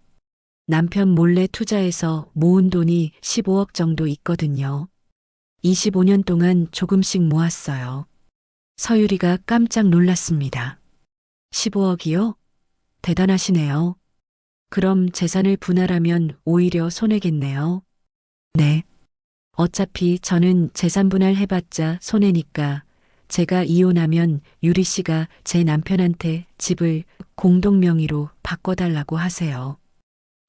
[SPEAKER 1] 남편 몰래 투자해서 모은 돈이 15억 정도 있거든요. 25년 동안 조금씩 모았어요. 서유리가 깜짝 놀랐습니다. 15억이요? 대단하시네요. 그럼 재산을 분할하면 오히려 손해겠네요. 네. 어차피 저는 재산 분할해봤자 손해니까 제가 이혼하면 유리 씨가 제 남편한테 집을 공동 명의로 바꿔달라고 하세요.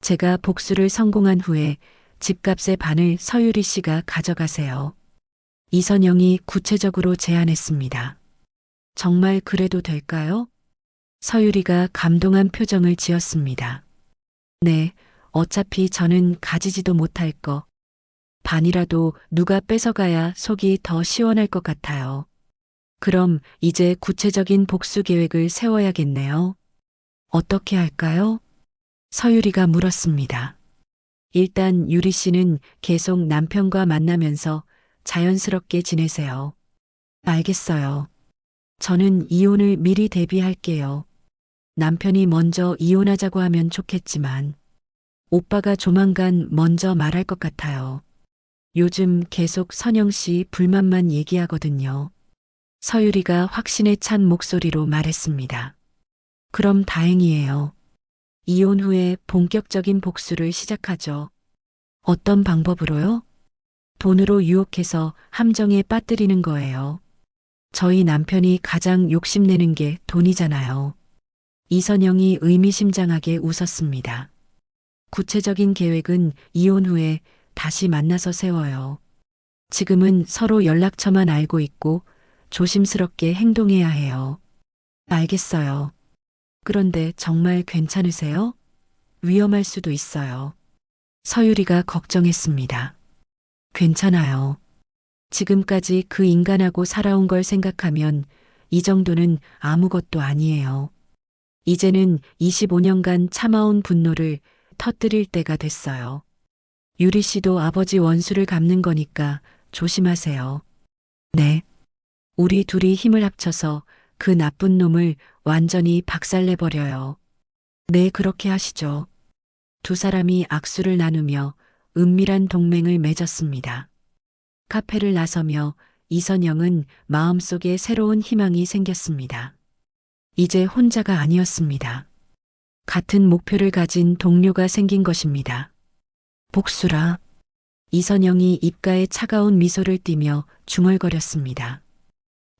[SPEAKER 1] 제가 복수를 성공한 후에 집값의 반을 서유리 씨가 가져가세요. 이선영이 구체적으로 제안했습니다. 정말 그래도 될까요? 서유리가 감동한 표정을 지었습니다. 네, 어차피 저는 가지지도 못할 거. 반이라도 누가 뺏어가야 속이 더 시원할 것 같아요. 그럼 이제 구체적인 복수 계획을 세워야겠네요. 어떻게 할까요? 서유리가 물었습니다. 일단 유리 씨는 계속 남편과 만나면서 자연스럽게 지내세요. 알겠어요. 저는 이혼을 미리 대비할게요. 남편이 먼저 이혼하자고 하면 좋겠지만 오빠가 조만간 먼저 말할 것 같아요. 요즘 계속 선영 씨 불만만 얘기하거든요. 서유리가 확신에 찬 목소리로 말했습니다. 그럼 다행이에요. 이혼 후에 본격적인 복수를 시작하죠. 어떤 방법으로요? 돈으로 유혹해서 함정에 빠뜨리는 거예요. 저희 남편이 가장 욕심내는 게 돈이잖아요. 이선영이 의미심장하게 웃었습니다. 구체적인 계획은 이혼 후에 다시 만나서 세워요. 지금은 서로 연락처만 알고 있고 조심스럽게 행동해야 해요. 알겠어요. 그런데 정말 괜찮으세요? 위험할 수도 있어요. 서유리가 걱정했습니다. 괜찮아요. 지금까지 그 인간하고 살아온 걸 생각하면 이 정도는 아무것도 아니에요. 이제는 25년간 참아온 분노를 터뜨릴 때가 됐어요. 유리 씨도 아버지 원수를 갚는 거니까 조심하세요. 네. 우리 둘이 힘을 합쳐서 그 나쁜 놈을 완전히 박살내버려요. 네, 그렇게 하시죠. 두 사람이 악수를 나누며 은밀한 동맹을 맺었습니다. 카페를 나서며 이선영은 마음속에 새로운 희망이 생겼습니다. 이제 혼자가 아니었습니다. 같은 목표를 가진 동료가 생긴 것입니다. 복수라. 이선영이 입가에 차가운 미소를 띠며 중얼거렸습니다.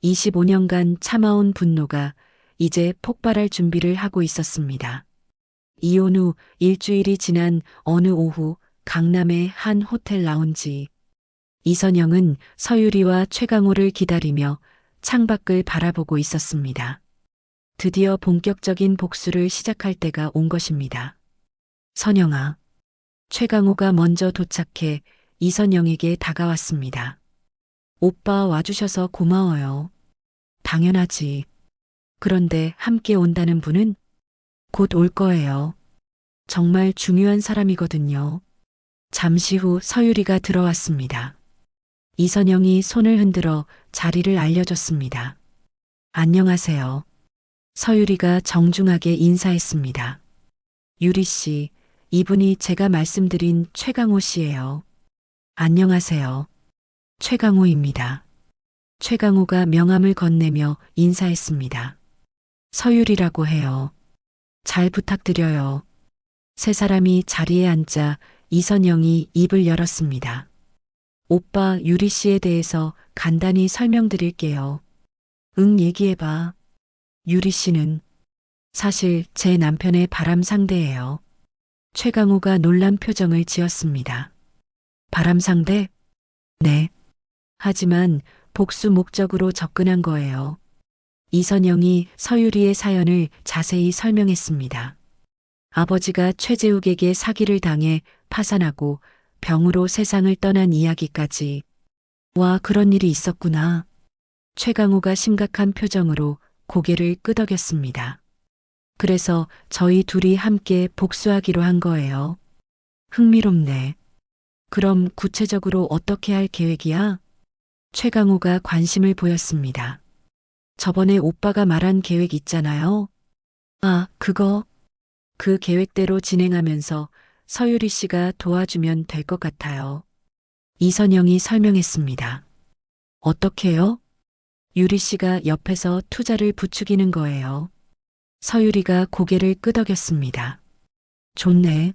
[SPEAKER 1] 25년간 참아온 분노가 이제 폭발할 준비를 하고 있었습니다. 이혼 후 일주일이 지난 어느 오후 강남의 한 호텔 라운지. 이선영은 서유리와 최강호를 기다리며 창밖을 바라보고 있었습니다. 드디어 본격적인 복수를 시작할 때가 온 것입니다. 선영아. 최강호가 먼저 도착해 이선영에게 다가왔습니다. 오빠 와주셔서 고마워요. 당연하지. 그런데 함께 온다는 분은 곧 올 거예요. 정말 중요한 사람이거든요. 잠시 후 서유리가 들어왔습니다. 이선영이 손을 흔들어 자리를 알려줬습니다. 안녕하세요. 서유리가 정중하게 인사했습니다. 유리 씨, 이분이 제가 말씀드린 최강호 씨예요. 안녕하세요. 최강호입니다. 최강호가 명함을 건네며 인사했습니다. 서유리라고 해요. 잘 부탁드려요. 세 사람이 자리에 앉자 이선영이 입을 열었습니다. 오빠 유리 씨에 대해서 간단히 설명드릴게요. 응, 얘기해봐. 유리 씨는 사실 제 남편의 바람 상대예요. 최강호가 놀란 표정을 지었습니다. 바람 상대? 네. 하지만 복수 목적으로 접근한 거예요. 이선영이 서유리의 사연을 자세히 설명했습니다. 아버지가 최재욱에게 사기를 당해 파산하고 병으로 세상을 떠난 이야기까지. 와, 그런 일이 있었구나. 최강호가 심각한 표정으로 고개를 끄덕였습니다. 그래서 저희 둘이 함께 복수하기로 한 거예요. 흥미롭네. 그럼 구체적으로 어떻게 할 계획이야? 최강호가 관심을 보였습니다. 저번에 오빠가 말한 계획 있잖아요. 아, 그거. 그 계획대로 진행하면서 서유리 씨가 도와주면 될 것 같아요. 이선영이 설명했습니다. 어떻게요? 유리 씨가 옆에서 투자를 부추기는 거예요. 서유리가 고개를 끄덕였습니다. 좋네.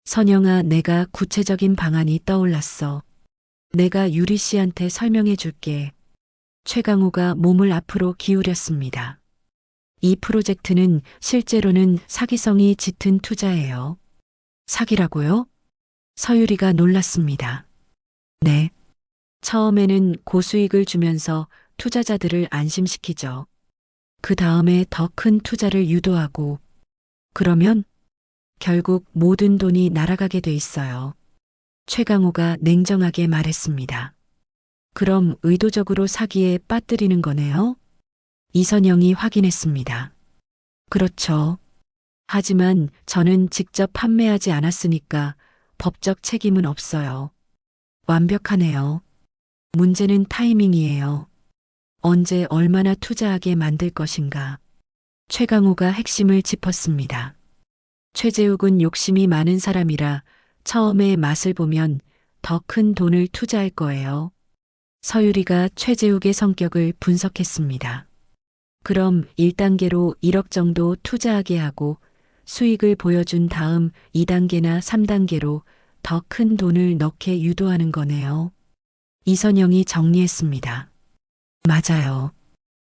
[SPEAKER 1] 선영아, 내가 구체적인 방안이 떠올랐어. 내가 유리 씨한테 설명해 줄게. 최강호가 몸을 앞으로 기울였습니다. 이 프로젝트는 실제로는 사기성이 짙은 투자예요. 사기라고요? 서유리가 놀랐습니다. 네. 처음에는 고수익을 주면서 투자자들을 안심시키죠. 그 다음에 더 큰 투자를 유도하고, 그러면 결국 모든 돈이 날아가게 돼 있어요. 최강호가 냉정하게 말했습니다. 그럼 의도적으로 사기에 빠뜨리는 거네요? 이선영이 확인했습니다. 그렇죠. 하지만 저는 직접 판매하지 않았으니까 법적 책임은 없어요. 완벽하네요. 문제는 타이밍이에요. 언제 얼마나 투자하게 만들 것인가. 최강호가 핵심을 짚었습니다. 최재욱은 욕심이 많은 사람이라 처음에 맛을 보면 더 큰 돈을 투자할 거예요. 서유리가 최재욱의 성격을 분석했습니다. 그럼 1단계로 1억 정도 투자하게 하고 수익을 보여준 다음 2단계나 3단계로 더 큰 돈을 넣게 유도하는 거네요. 이선영이 정리했습니다. 맞아요.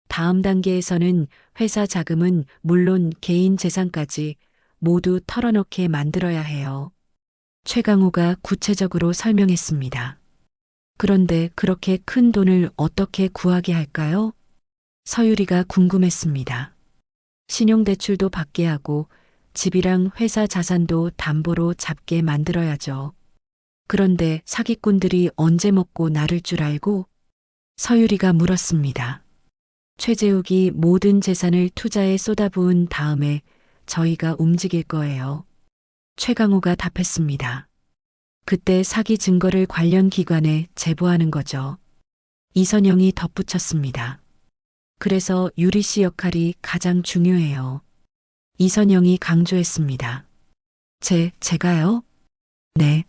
[SPEAKER 1] 다음 단계에서는 회사 자금은 물론 개인 재산까지 모두 털어넣게 만들어야 해요. 최강호가 구체적으로 설명했습니다. 그런데 그렇게 큰 돈을 어떻게 구하게 할까요? 서유리가 궁금했습니다. 신용대출도 받게 하고 집이랑 회사 자산도 담보로 잡게 만들어야죠. 그런데 사기꾼들이 언제 먹고 나를 줄 알고? 서유리가 물었습니다. 최재욱이 모든 재산을 투자에 쏟아부은 다음에 저희가 움직일 거예요. 최강호가 답했습니다. 그때 사기 증거를 관련 기관에 제보하는 거죠. 이선영이 덧붙였습니다. 그래서 유리 씨 역할이 가장 중요해요. 이선영이 강조했습니다. 제가요? 네.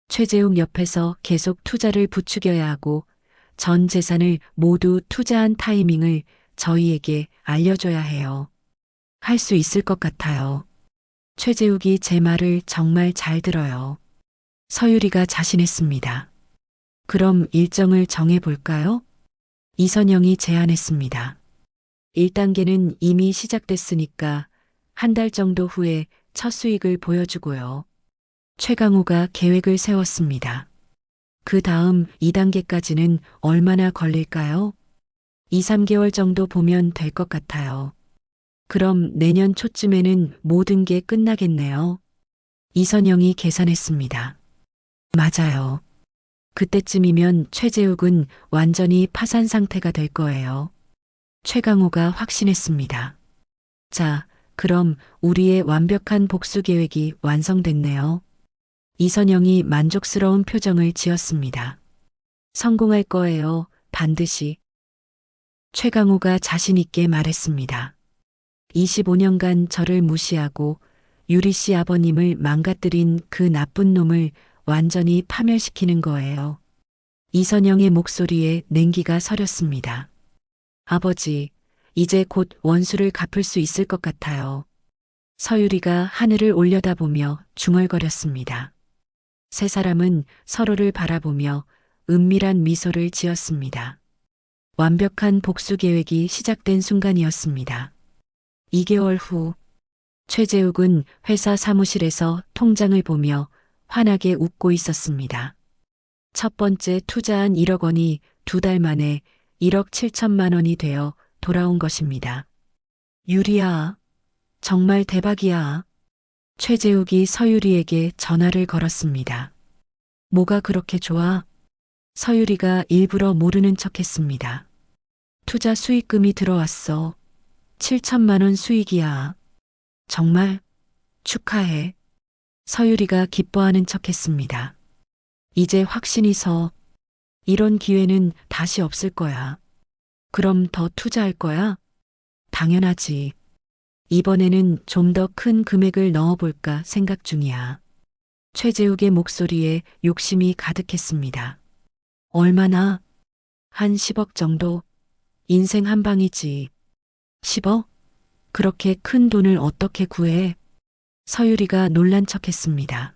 [SPEAKER 1] 최재욱 옆에서 계속 투자를 부추겨야 하고 전 재산을 모두 투자한 타이밍을 저희에게 알려줘야 해요. 할 수 있을 것 같아요. 최재욱이 제 말을 정말 잘 들어요. 서유리가 자신했습니다. 그럼 일정을 정해볼까요? 이선영이 제안했습니다. 1단계는 이미 시작됐으니까 한 달 정도 후에 첫 수익을 보여주고요. 최강호가 계획을 세웠습니다. 그 다음 2단계까지는 얼마나 걸릴까요? 2, 3개월 정도 보면 될 것 같아요. 그럼 내년 초쯤에는 모든 게 끝나겠네요. 이선영이 계산했습니다. 맞아요. 그때쯤이면 최재욱은 완전히 파산 상태가 될 거예요. 최강호가 확신했습니다. 자, 그럼 우리의 완벽한 복수 계획이 완성됐네요. 이선영이 만족스러운 표정을 지었습니다. 성공할 거예요. 반드시. 최강호가 자신있게 말했습니다. 25년간 저를 무시하고 유리 씨 아버님을 망가뜨린 그 나쁜 놈을 완전히 파멸시키는 거예요. 이선영의 목소리에 냉기가 서렸습니다. 아버지, 이제 곧 원수를 갚을 수 있을 것 같아요. 서유리가 하늘을 올려다보며 중얼거렸습니다. 세 사람은 서로를 바라보며 은밀한 미소를 지었습니다. 완벽한 복수 계획이 시작된 순간이었습니다. 2개월 후, 최재욱은 회사 사무실에서 통장을 보며 환하게 웃고 있었습니다. 첫 번째 투자한 1억 원이 2달 만에 1억 7천만 원이 되어 돌아온 것입니다. 유리야, 정말 대박이야. 최재욱이 서유리에게 전화를 걸었습니다. 뭐가 그렇게 좋아? 서유리가 일부러 모르는 척했습니다. 투자 수익금이 들어왔어. 7천만 원 수익이야. 정말 축하해. 서유리가 기뻐하는 척했습니다. 이제 확신이 서. 이런 기회는 다시 없을 거야. 그럼 더 투자할 거야? 당연하지. 이번에는 좀 더 큰 금액을 넣어볼까 생각 중이야. 최재욱의 목소리에 욕심이 가득했습니다. 얼마나? 한 10억 정도? 인생 한 방이지. 10억? 그렇게 큰 돈을 어떻게 구해? 서유리가 놀란 척했습니다.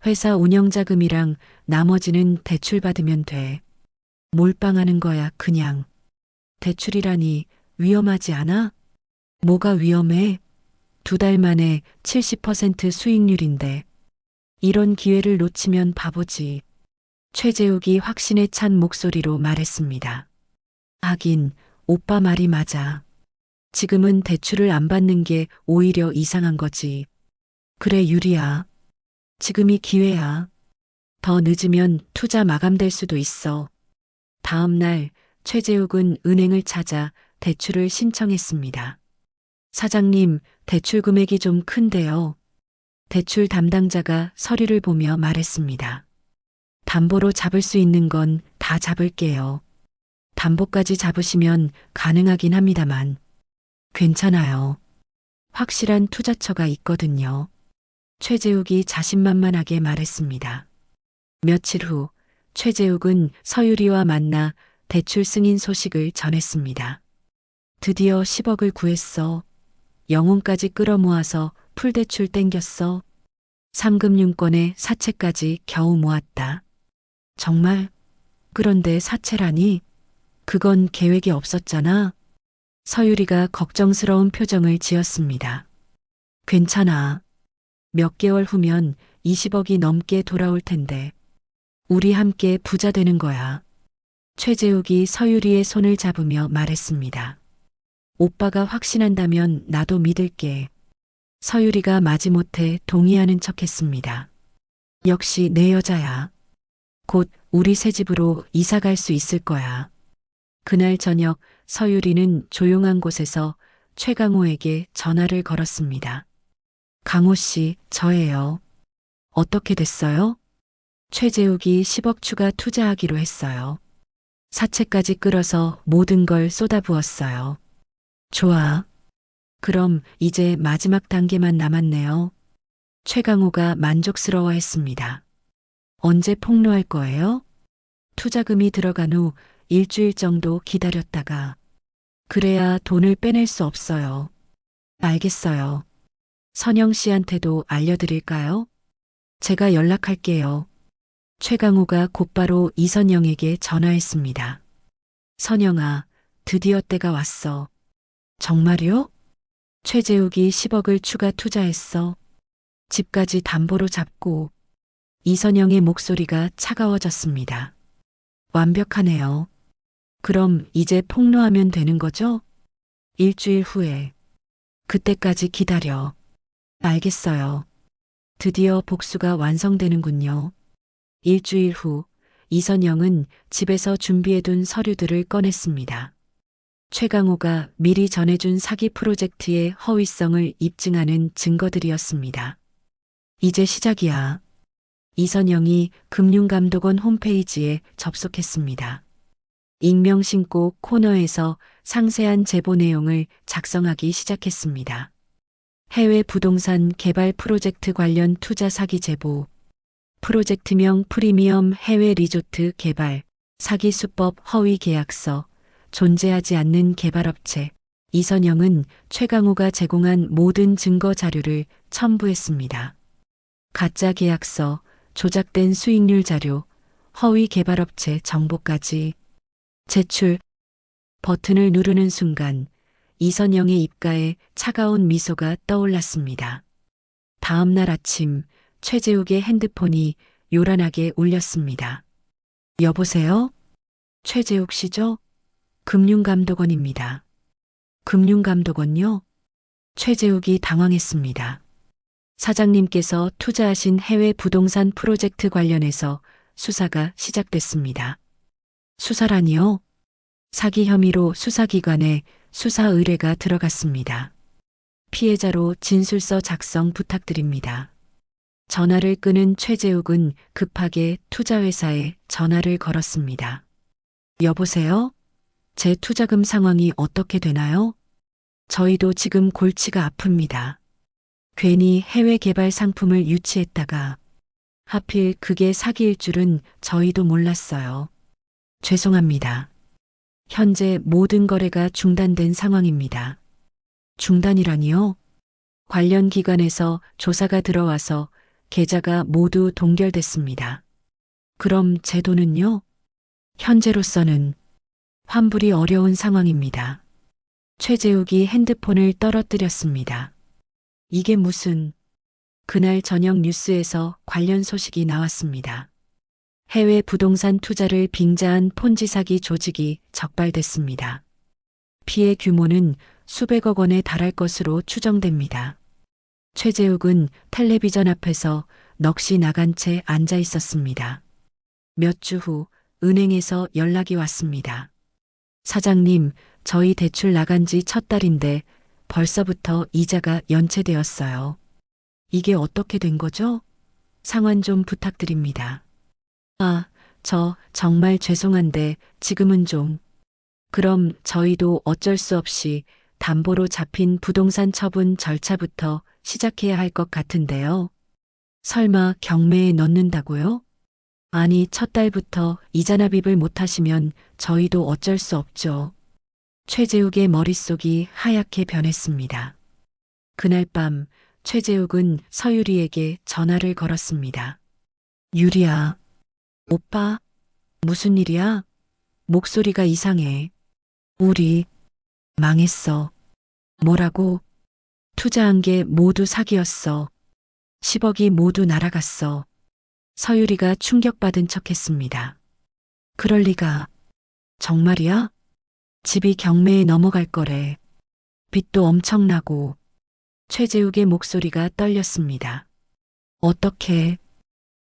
[SPEAKER 1] 회사 운영자금이랑 나머지는 대출 받으면 돼. 몰빵하는 거야, 그냥. 대출이라니 위험하지 않아? 뭐가 위험해? 2달 만에 70% 수익률인데. 이런 기회를 놓치면 바보지. 최재욱이 확신에 찬 목소리로 말했습니다. 하긴, 오빠 말이 맞아. 지금은 대출을 안 받는 게 오히려 이상한 거지. 그래, 유리야. 지금이 기회야. 더 늦으면 투자 마감될 수도 있어. 다음 날 최재욱은 은행을 찾아 대출을 신청했습니다. 사장님, 대출 금액이 좀 큰데요. 대출 담당자가 서류를 보며 말했습니다. 담보로 잡을 수 있는 건 다 잡을게요. 담보까지 잡으시면 가능하긴 합니다만. 괜찮아요. 확실한 투자처가 있거든요. 최재욱이 자신만만하게 말했습니다. 며칠 후 최재욱은 서유리와 만나 대출 승인 소식을 전했습니다. 드디어 10억을 구했어. 영혼까지 끌어모아서 풀대출 땡겼어. 상금융권에 사채까지 겨우 모았다. 정말? 그런데 사채라니? 그건 계획이 없었잖아. 서유리가 걱정스러운 표정을 지었습니다. 괜찮아. 몇 개월 후면 20억이 넘게 돌아올 텐데. 우리 함께 부자 되는 거야. 최재욱이 서유리의 손을 잡으며 말했습니다. 오빠가 확신한다면 나도 믿을게. 서유리가 마지못해 동의하는 척했습니다. 역시 내 여자야. 곧 우리 새 집으로 이사 갈 수 있을 거야. 그날 저녁 서유리는 조용한 곳에서 최강호에게 전화를 걸었습니다. 강호 씨, 저예요. 어떻게 됐어요? 최재욱이 10억 추가 투자하기로 했어요. 사채까지 끌어서 모든 걸 쏟아부었어요. 좋아. 그럼 이제 마지막 단계만 남았네요. 최강호가 만족스러워했습니다. 언제 폭로할 거예요? 투자금이 들어간 후 일주일 정도 기다렸다가. 그래야 돈을 빼낼 수 없어요. 알겠어요. 선영 씨한테도 알려드릴까요? 제가 연락할게요. 최강호가 곧바로 이선영에게 전화했습니다. 선영아, 드디어 때가 왔어. 정말요? 최재욱이 10억을 추가 투자했어. 집까지 담보로 잡고. 이선영의 목소리가 차가워졌습니다. 완벽하네요. 그럼 이제 폭로하면 되는 거죠? 일주일 후에. 그때까지 기다려. 알겠어요. 드디어 복수가 완성되는군요. 일주일 후 이선영은 집에서 준비해둔 서류들을 꺼냈습니다. 최강호가 미리 전해준 사기 프로젝트의 허위성을 입증하는 증거들이었습니다. 이제 시작이야. 이선영이 금융감독원 홈페이지에 접속했습니다. 익명 신고 코너에서 상세한 제보 내용을 작성하기 시작했습니다. 해외 부동산 개발 프로젝트 관련 투자 사기 제보, 프로젝트명 프리미엄 해외 리조트 개발, 사기 수법 허위 계약서, 존재하지 않는 개발업체. 이선영은 최강호가 제공한 모든 증거 자료를 첨부했습니다. 가짜 계약서, 조작된 수익률 자료, 허위 개발업체 정보까지. 제출 버튼을 누르는 순간 이선영의 입가에 차가운 미소가 떠올랐습니다. 다음 날 아침 최재욱의 핸드폰이 요란하게 울렸습니다. 여보세요? 최재욱 씨죠? 금융감독원입니다. 금융감독원요? 최재욱이 당황했습니다. 사장님께서 투자하신 해외 부동산 프로젝트 관련해서 수사가 시작됐습니다. 수사라니요? 사기 혐의로 수사기관에 수사 의뢰가 들어갔습니다. 피해자로 진술서 작성 부탁드립니다. 전화를 끊은 최재욱은 급하게 투자회사에 전화를 걸었습니다. 여보세요? 제 투자금 상황이 어떻게 되나요? 저희도 지금 골치가 아픕니다. 괜히 해외 개발 상품을 유치했다가 하필 그게 사기일 줄은 저희도 몰랐어요. 죄송합니다. 현재 모든 거래가 중단된 상황입니다. 중단이라니요? 관련 기관에서 조사가 들어와서 계좌가 모두 동결됐습니다. 그럼 제 돈은요? 현재로서는 환불이 어려운 상황입니다. 최재욱이 핸드폰을 떨어뜨렸습니다. 이게 무슨... 그날 저녁 뉴스에서 관련 소식이 나왔습니다. 해외 부동산 투자를 빙자한 폰지 사기 조직이 적발됐습니다. 피해 규모는 수백억 원에 달할 것으로 추정됩니다. 최재욱은 텔레비전 앞에서 넋이 나간 채 앉아 있었습니다. 몇 주 후 은행에서 연락이 왔습니다. 사장님, 저희 대출 나간 지 첫 달인데 벌써부터 이자가 연체되었어요. 이게 어떻게 된 거죠? 상환 좀 부탁드립니다. 아, 저 정말 죄송한데 지금은 좀... 그럼 저희도 어쩔 수 없이 담보로 잡힌 부동산 처분 절차부터 시작해야 할 것 같은데요. 설마 경매에 넣는다고요? 아니, 첫 달부터 이자 납입을 못하시면 저희도 어쩔 수 없죠. 최재욱의 머릿속이 하얗게 변했습니다. 그날 밤 최재욱은 서유리에게 전화를 걸었습니다. 유리야, 오빠, 무슨 일이야? 목소리가 이상해. 우리 망했어. 뭐라고? 투자한 게 모두 사기였어. 10억이 모두 날아갔어. 서유리가 충격받은 척했습니다. 그럴 리가. 정말이야? 집이 경매에 넘어갈 거래. 빚도 엄청나고. 최재욱의 목소리가 떨렸습니다. 어떻게?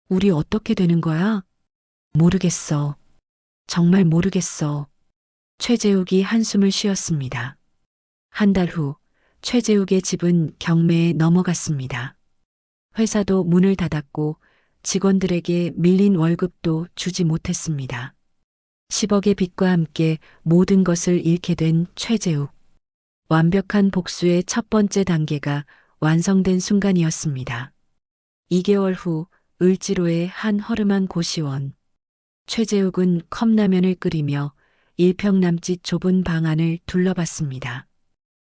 [SPEAKER 1] 우리 어떻게 되는 거야? 모르겠어. 정말 모르겠어. 최재욱이 한숨을 쉬었습니다. 한 달 후 최재욱의 집은 경매에 넘어갔습니다. 회사도 문을 닫았고 직원들에게 밀린 월급도 주지 못했습니다. 10억의 빚과 함께 모든 것을 잃게 된 최재욱. 완벽한 복수의 첫 번째 단계가 완성된 순간이었습니다. 2개월 후 을지로의 한 허름한 고시원. 최재욱은 컵라면을 끓이며 1평 남짓 좁은 방 안을 둘러봤습니다.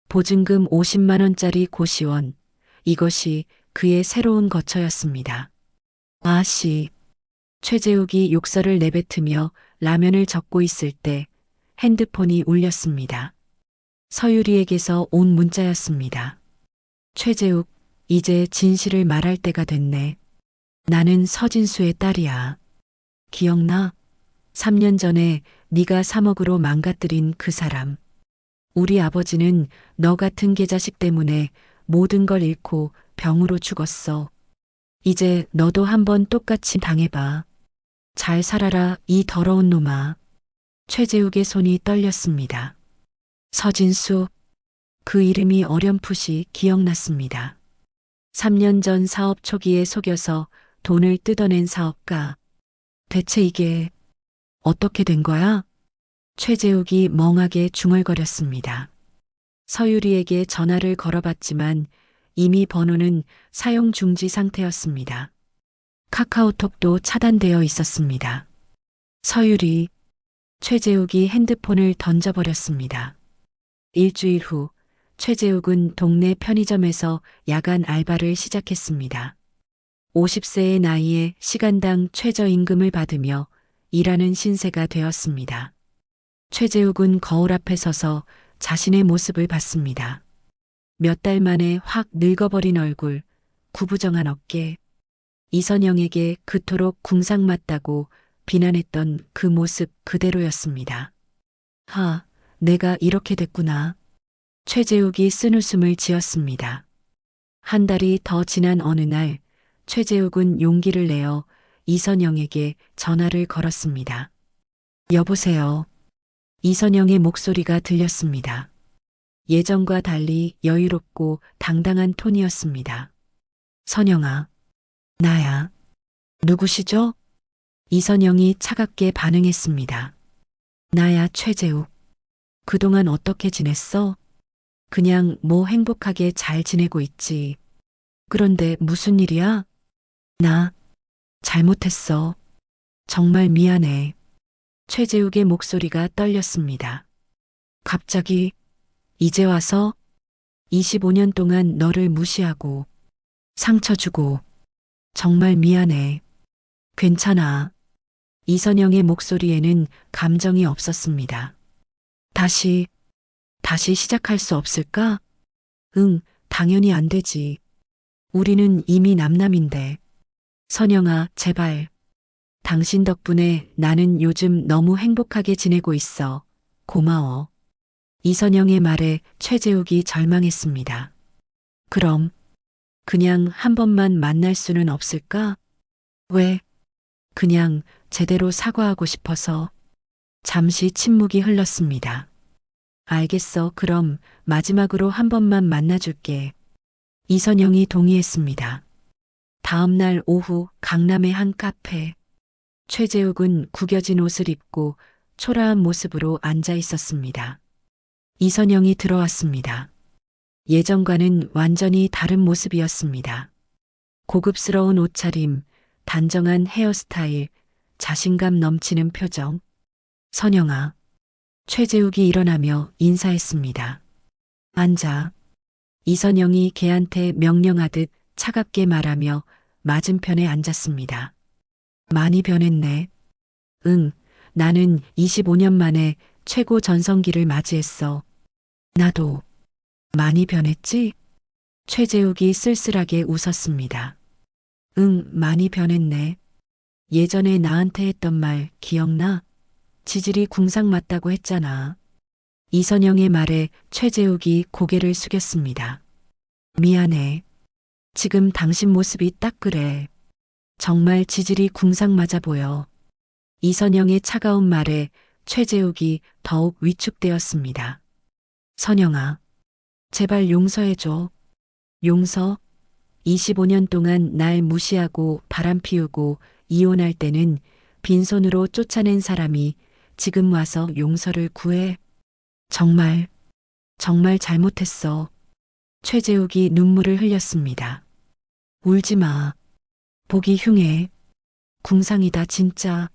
[SPEAKER 1] 보증금 50만 원짜리 고시원. 이것이 그의 새로운 거처였습니다. 아씨. 최재욱이 욕설을 내뱉으며 라면을 적고 있을 때 핸드폰이 울렸습니다. 서유리에게서 온 문자였습니다. 최재욱, 이제 진실을 말할 때가 됐네. 나는 서진수의 딸이야. 기억나? 3년 전에 네가 3억으로 망가뜨린 그 사람. 우리 아버지는 너 같은 개자식 때문에 모든 걸 잃고 병으로 죽었어. 이제 너도 한번 똑같이 당해봐. 잘 살아라, 이 더러운 놈아. 최재욱의 손이 떨렸습니다. 서진수. 그 이름이 어렴풋이 기억났습니다. 3년 전 사업 초기에 속여서 돈을 뜯어낸 사업가. 대체 이게 어떻게 된 거야? 최재욱이 멍하게 중얼거렸습니다. 서유리에게 전화를 걸어봤지만 이미 번호는 사용 중지 상태였습니다. 카카오톡도 차단되어 있었습니다. 서유리. 최재욱이 핸드폰을 던져버렸습니다. 일주일 후 최재욱은 동네 편의점에서 야간 알바를 시작했습니다. 50세의 나이에 시간당 최저임금을 받으며 일하는 신세가 되었습니다. 최재욱은 거울 앞에 서서 자신의 모습을 봤습니다. 몇 달 만에 확 늙어버린 얼굴, 구부정한 어깨, 이선영에게 그토록 궁상맞다고 비난했던 그 모습 그대로였습니다. 내가 이렇게 됐구나. 최재욱이 쓴웃음을 지었습니다. 한 달이 더 지난 어느 날 최재욱은 용기를 내어 이선영에게 전화를 걸었습니다. 여보세요. 이선영의 목소리가 들렸습니다. 예전과 달리 여유롭고 당당한 톤이었습니다. 선영아, 나야. 누구시죠? 이선영이 차갑게 반응했습니다. 나야, 최재욱. 그동안 어떻게 지냈어? 그냥 뭐 행복하게 잘 지내고 있지. 그런데 무슨 일이야? 나 잘못했어. 정말 미안해. 최재욱의 목소리가 떨렸습니다. 갑자기 이제 와서 25년 동안 너를 무시하고 상처 주고 정말 미안해. 괜찮아. 이선영의 목소리에는 감정이 없었습니다. 다시 시작할 수 없을까? 응, 당연히 안 되지. 우리는 이미 남남인데. 선영아, 제발. 당신 덕분에 나는 요즘 너무 행복하게 지내고 있어. 고마워. 이선영의 말에 최재욱이 절망했습니다. 그럼 그냥 한 번만 만날 수는 없을까? 왜? 그냥 제대로 사과하고 싶어서. 잠시 침묵이 흘렀습니다. 알겠어. 그럼 마지막으로 한 번만 만나줄게. 이선영이 동의했습니다. 다음 날 오후 강남의 한 카페. 최재욱은 구겨진 옷을 입고 초라한 모습으로 앉아 있었습니다. 이선영이 들어왔습니다. 예전과는 완전히 다른 모습이었습니다. 고급스러운 옷차림, 단정한 헤어스타일, 자신감 넘치는 표정. 선영아. 최재욱이 일어나며 인사했습니다. 앉아. 이선영이 걔한테 명령하듯 차갑게 말하며 맞은편에 앉았습니다. 많이 변했네. 응, 나는 25년 만에 최고 전성기를 맞이했어. 나도. 많이 변했지? 최재욱이 쓸쓸하게 웃었습니다. 응, 많이 변했네. 예전에 나한테 했던 말 기억나? 지질이 궁상맞다고 했잖아. 이선영의 말에 최재욱이 고개를 숙였습니다. 미안해. 지금 당신 모습이 딱 그래. 정말 지질이 궁상맞아 보여. 이선영의 차가운 말에 최재욱이 더욱 위축되었습니다. 선영아, 제발 용서해줘. 용서? 25년 동안 날 무시하고 바람 피우고 이혼할 때는 빈손으로 쫓아낸 사람이 지금 와서 용서를 구해? 정말 잘못했어. 최재욱이 눈물을 흘렸습니다. 울지 마. 보기 흉해. 궁상이다 진짜.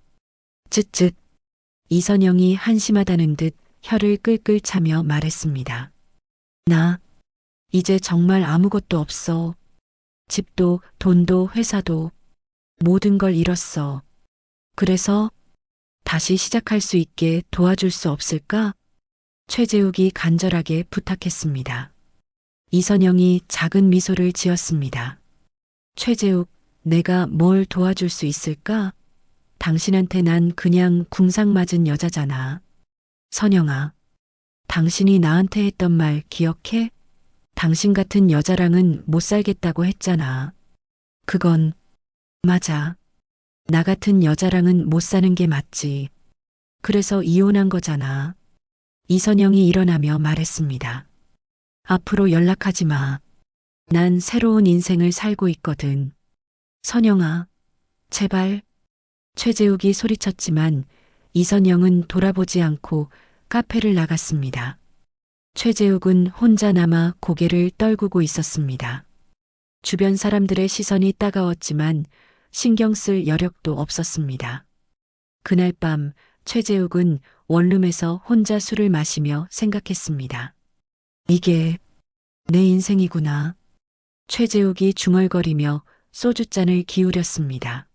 [SPEAKER 1] 쯧쯧. 이선영이 한심하다는 듯 혀를 끌끌 차며 말했습니다. 나 이제 정말 아무것도 없어. 집도 돈도 회사도 모든 걸 잃었어. 그래서 다시 시작할 수 있게 도와줄 수 없을까? 최재욱이 간절하게 부탁했습니다. 이선영이 작은 미소를 지었습니다. 최재욱, 내가 뭘 도와줄 수 있을까? 당신한테 난 그냥 궁상맞은 여자잖아. 선영아, 당신이 나한테 했던 말 기억해? 당신 같은 여자랑은 못 살겠다고 했잖아. 그건 맞아. 나 같은 여자랑은 못 사는 게 맞지. 그래서 이혼한 거잖아. 이선영이 일어나며 말했습니다. 앞으로 연락하지 마. 난 새로운 인생을 살고 있거든. 선영아, 제발. 최재욱이 소리쳤지만 이선영은 돌아보지 않고 카페를 나갔습니다. 최재욱은 혼자 남아 고개를 떨구고 있었습니다. 주변 사람들의 시선이 따가웠지만 신경 쓸 여력도 없었습니다. 그날 밤 최재욱은 원룸에서 혼자 술을 마시며 생각했습니다. 이게 내 인생이구나. 최재욱이 중얼거리며 소주잔을 기울였습니다.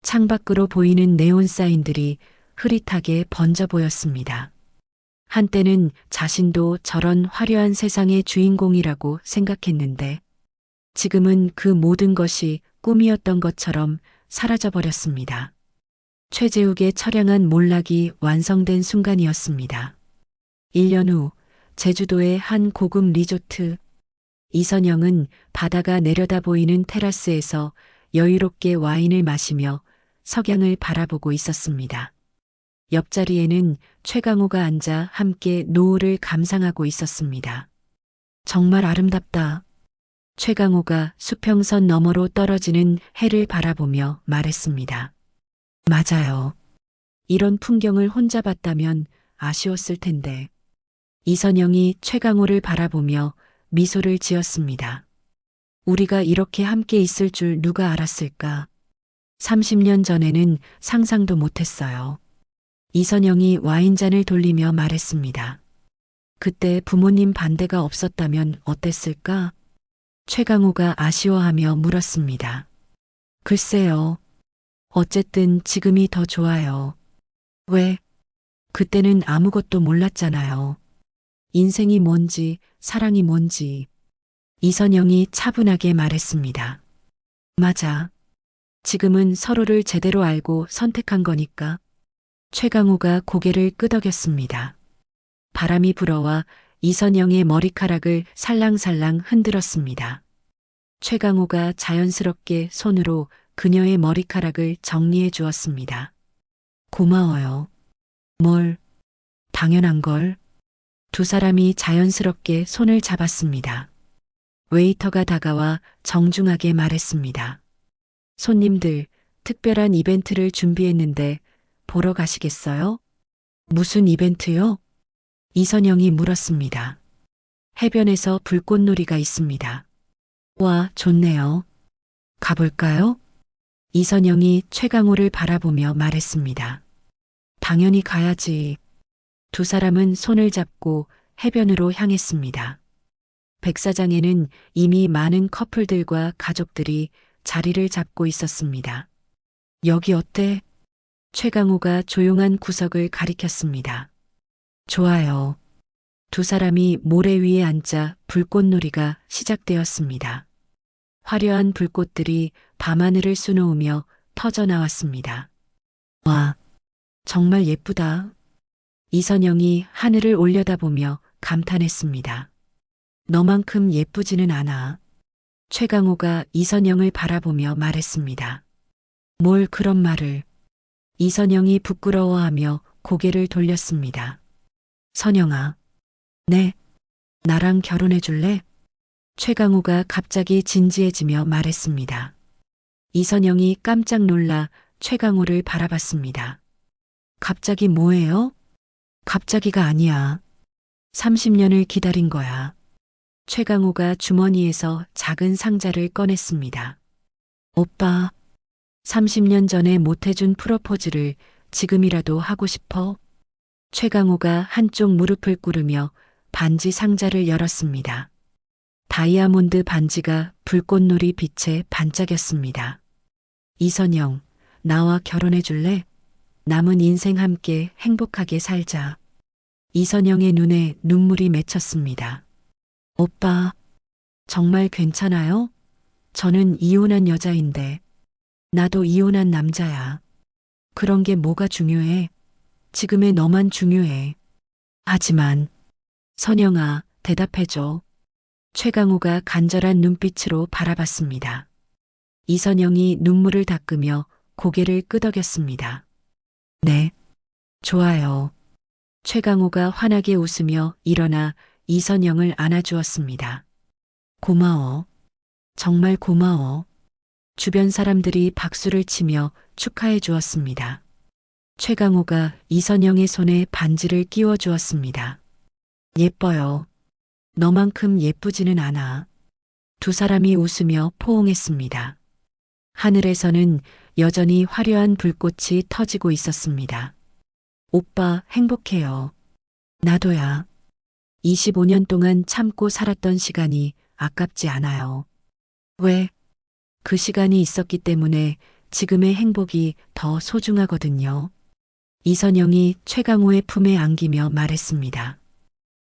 [SPEAKER 1] 창밖으로 보이는 네온 사인들이 흐릿하게 번져 보였습니다. 한때는 자신도 저런 화려한 세상의 주인공이라고 생각했는데 지금은 그 모든 것이 꿈이었던 것처럼 사라져버렸습니다. 최재욱의 처량한 몰락이 완성된 순간이었습니다. 1년 후 제주도의 한 고급 리조트. 이선영은 바다가 내려다 보이는 테라스에서 여유롭게 와인을 마시며 석양을 바라보고 있었습니다. 옆자리에는 최강호가 앉아 함께 노을을 감상하고 있었습니다. 정말 아름답다. 최강호가 수평선 너머로 떨어지는 해를 바라보며 말했습니다. 맞아요. 이런 풍경을 혼자 봤다면 아쉬웠을 텐데. 이선영이 최강호를 바라보며 미소를 지었습니다. 우리가 이렇게 함께 있을 줄 누가 알았을까? 30년 전에는 상상도 못했어요. 이선영이 와인잔을 돌리며 말했습니다. 그때 부모님 반대가 없었다면 어땠을까? 최강호가 아쉬워하며 물었습니다. 글쎄요. 어쨌든 지금이 더 좋아요. 왜? 그때는 아무것도 몰랐잖아요. 인생이 뭔지, 사랑이 뭔지. 이선영이 차분하게 말했습니다. 맞아. 지금은 서로를 제대로 알고 선택한 거니까. 최강호가 고개를 끄덕였습니다. 바람이 불어와 이선영의 머리카락을 살랑살랑 흔들었습니다. 최강호가 자연스럽게 손으로 그녀의 머리카락을 정리해 주었습니다. 고마워요. 뭘? 당연한 걸. 두 사람이 자연스럽게 손을 잡았습니다. 웨이터가 다가와 정중하게 말했습니다. 손님들, 특별한 이벤트를 준비했는데 보러 가시겠어요? 무슨 이벤트요? 이선영이 물었습니다. 해변에서 불꽃놀이가 있습니다. 와, 좋네요. 가볼까요? 이선영이 최강호를 바라보며 말했습니다. 당연히 가야지. 두 사람은 손을 잡고 해변으로 향했습니다. 백사장에는 이미 많은 커플들과 가족들이 자리를 잡고 있었습니다. 여기 어때? 최강호가 조용한 구석을 가리켰습니다. 좋아요. 두 사람이 모래 위에 앉아 불꽃놀이가 시작되었습니다. 화려한 불꽃들이 밤하늘을 수놓으며 터져 나왔습니다. 와, 정말 예쁘다. 이선영이 하늘을 올려다보며 감탄했습니다. 너만큼 예쁘지는 않아. 최강호가 이선영을 바라보며 말했습니다. 뭘 그런 말을. 이선영이 부끄러워하며 고개를 돌렸습니다. 선영아. 네. 나랑 결혼해 줄래? 최강호가 갑자기 진지해지며 말했습니다. 이선영이 깜짝 놀라 최강호를 바라봤습니다. 갑자기 뭐예요? 갑자기가 아니야. 30년을 기다린 거야. 최강호가 주머니에서 작은 상자를 꺼냈습니다. 오빠, 30년 전에 못해준 프로포즈를 지금이라도 하고 싶어? 최강호가 한쪽 무릎을 꿇으며 반지 상자를 열었습니다. 다이아몬드 반지가 불꽃놀이 빛에 반짝였습니다. 이선영, 나와 결혼해 줄래? 남은 인생 함께 행복하게 살자. 이선영의 눈에 눈물이 맺혔습니다. 오빠, 정말 괜찮아요? 저는 이혼한 여자인데. 나도 이혼한 남자야. 그런 게 뭐가 중요해? 지금의 너만 중요해. 하지만, 선영아, 대답해줘. 최강호가 간절한 눈빛으로 바라봤습니다. 이선영이 눈물을 닦으며 고개를 끄덕였습니다. 네, 좋아요. 최강호가 환하게 웃으며 일어나 이선영을 안아주었습니다. 고마워. 정말 고마워. 주변 사람들이 박수를 치며 축하해 주었습니다. 최강호가 이선영의 손에 반지를 끼워 주었습니다. 예뻐요. 너만큼 예쁘지는 않아. 두 사람이 웃으며 포옹했습니다. 하늘에서는 여전히 화려한 불꽃이 터지고 있었습니다. 오빠 행복해요. 나도야. 25년 동안 참고 살았던 시간이 아깝지 않아요. 왜? 그 시간이 있었기 때문에 지금의 행복이 더 소중하거든요. 이선영이 최강호의 품에 안기며 말했습니다.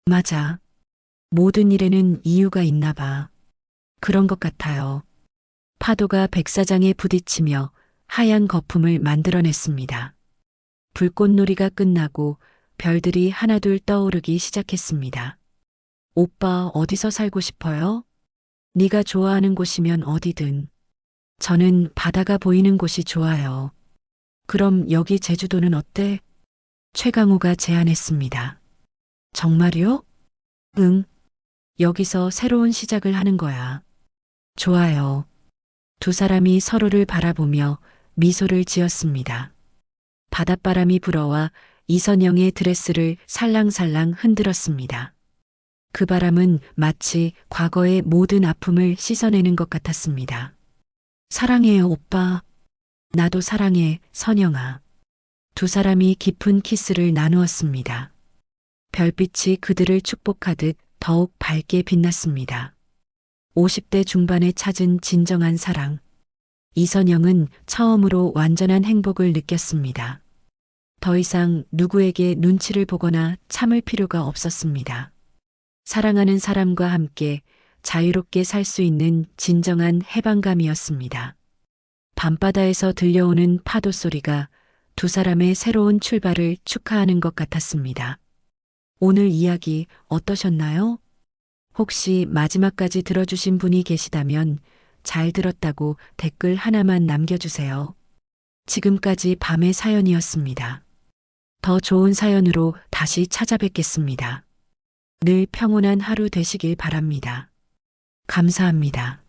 [SPEAKER 1] 맞아. 모든 일에는 이유가 있나 봐. 그런 것 같아요. 파도가 백사장에 부딪히며 하얀 거품을 만들어냈습니다. 불꽃놀이가 끝나고 별들이 하나둘 떠오르기 시작했습니다. 오빠 어디서 살고 싶어요? 네가 좋아하는 곳이면 어디든. 저는 바다가 보이는 곳이 좋아요. 그럼 여기 제주도는 어때? 최강호가 제안했습니다. 정말요? 응. 여기서 새로운 시작을 하는 거야. 좋아요. 두 사람이 서로를 바라보며 미소를 지었습니다. 바닷바람이 불어와 이선영의 드레스를 살랑살랑 흔들었습니다. 그 바람은 마치 과거의 모든 아픔을 씻어내는 것 같았습니다. 사랑해요, 오빠. 나도 사랑해, 선영아. 두 사람이 깊은 키스를 나누었습니다. 별빛이 그들을 축복하듯 더욱 밝게 빛났습니다. 50대 중반에 찾은 진정한 사랑. 이선영은 처음으로 완전한 행복을 느꼈습니다. 더 이상 누구에게 눈치를 보거나 참을 필요가 없었습니다. 사랑하는 사람과 함께 자유롭게 살 수 있는 진정한 해방감이었습니다. 밤바다에서 들려오는 파도 소리가 두 사람의 새로운 출발을 축하하는 것 같았습니다. 오늘 이야기 어떠셨나요? 혹시 마지막까지 들어주신 분이 계시다면 잘 들었다고 댓글 하나만 남겨주세요. 지금까지 밤의 사연이었습니다. 더 좋은 사연으로 다시 찾아뵙겠습니다. 늘 평온한 하루 되시길 바랍니다. 감사합니다.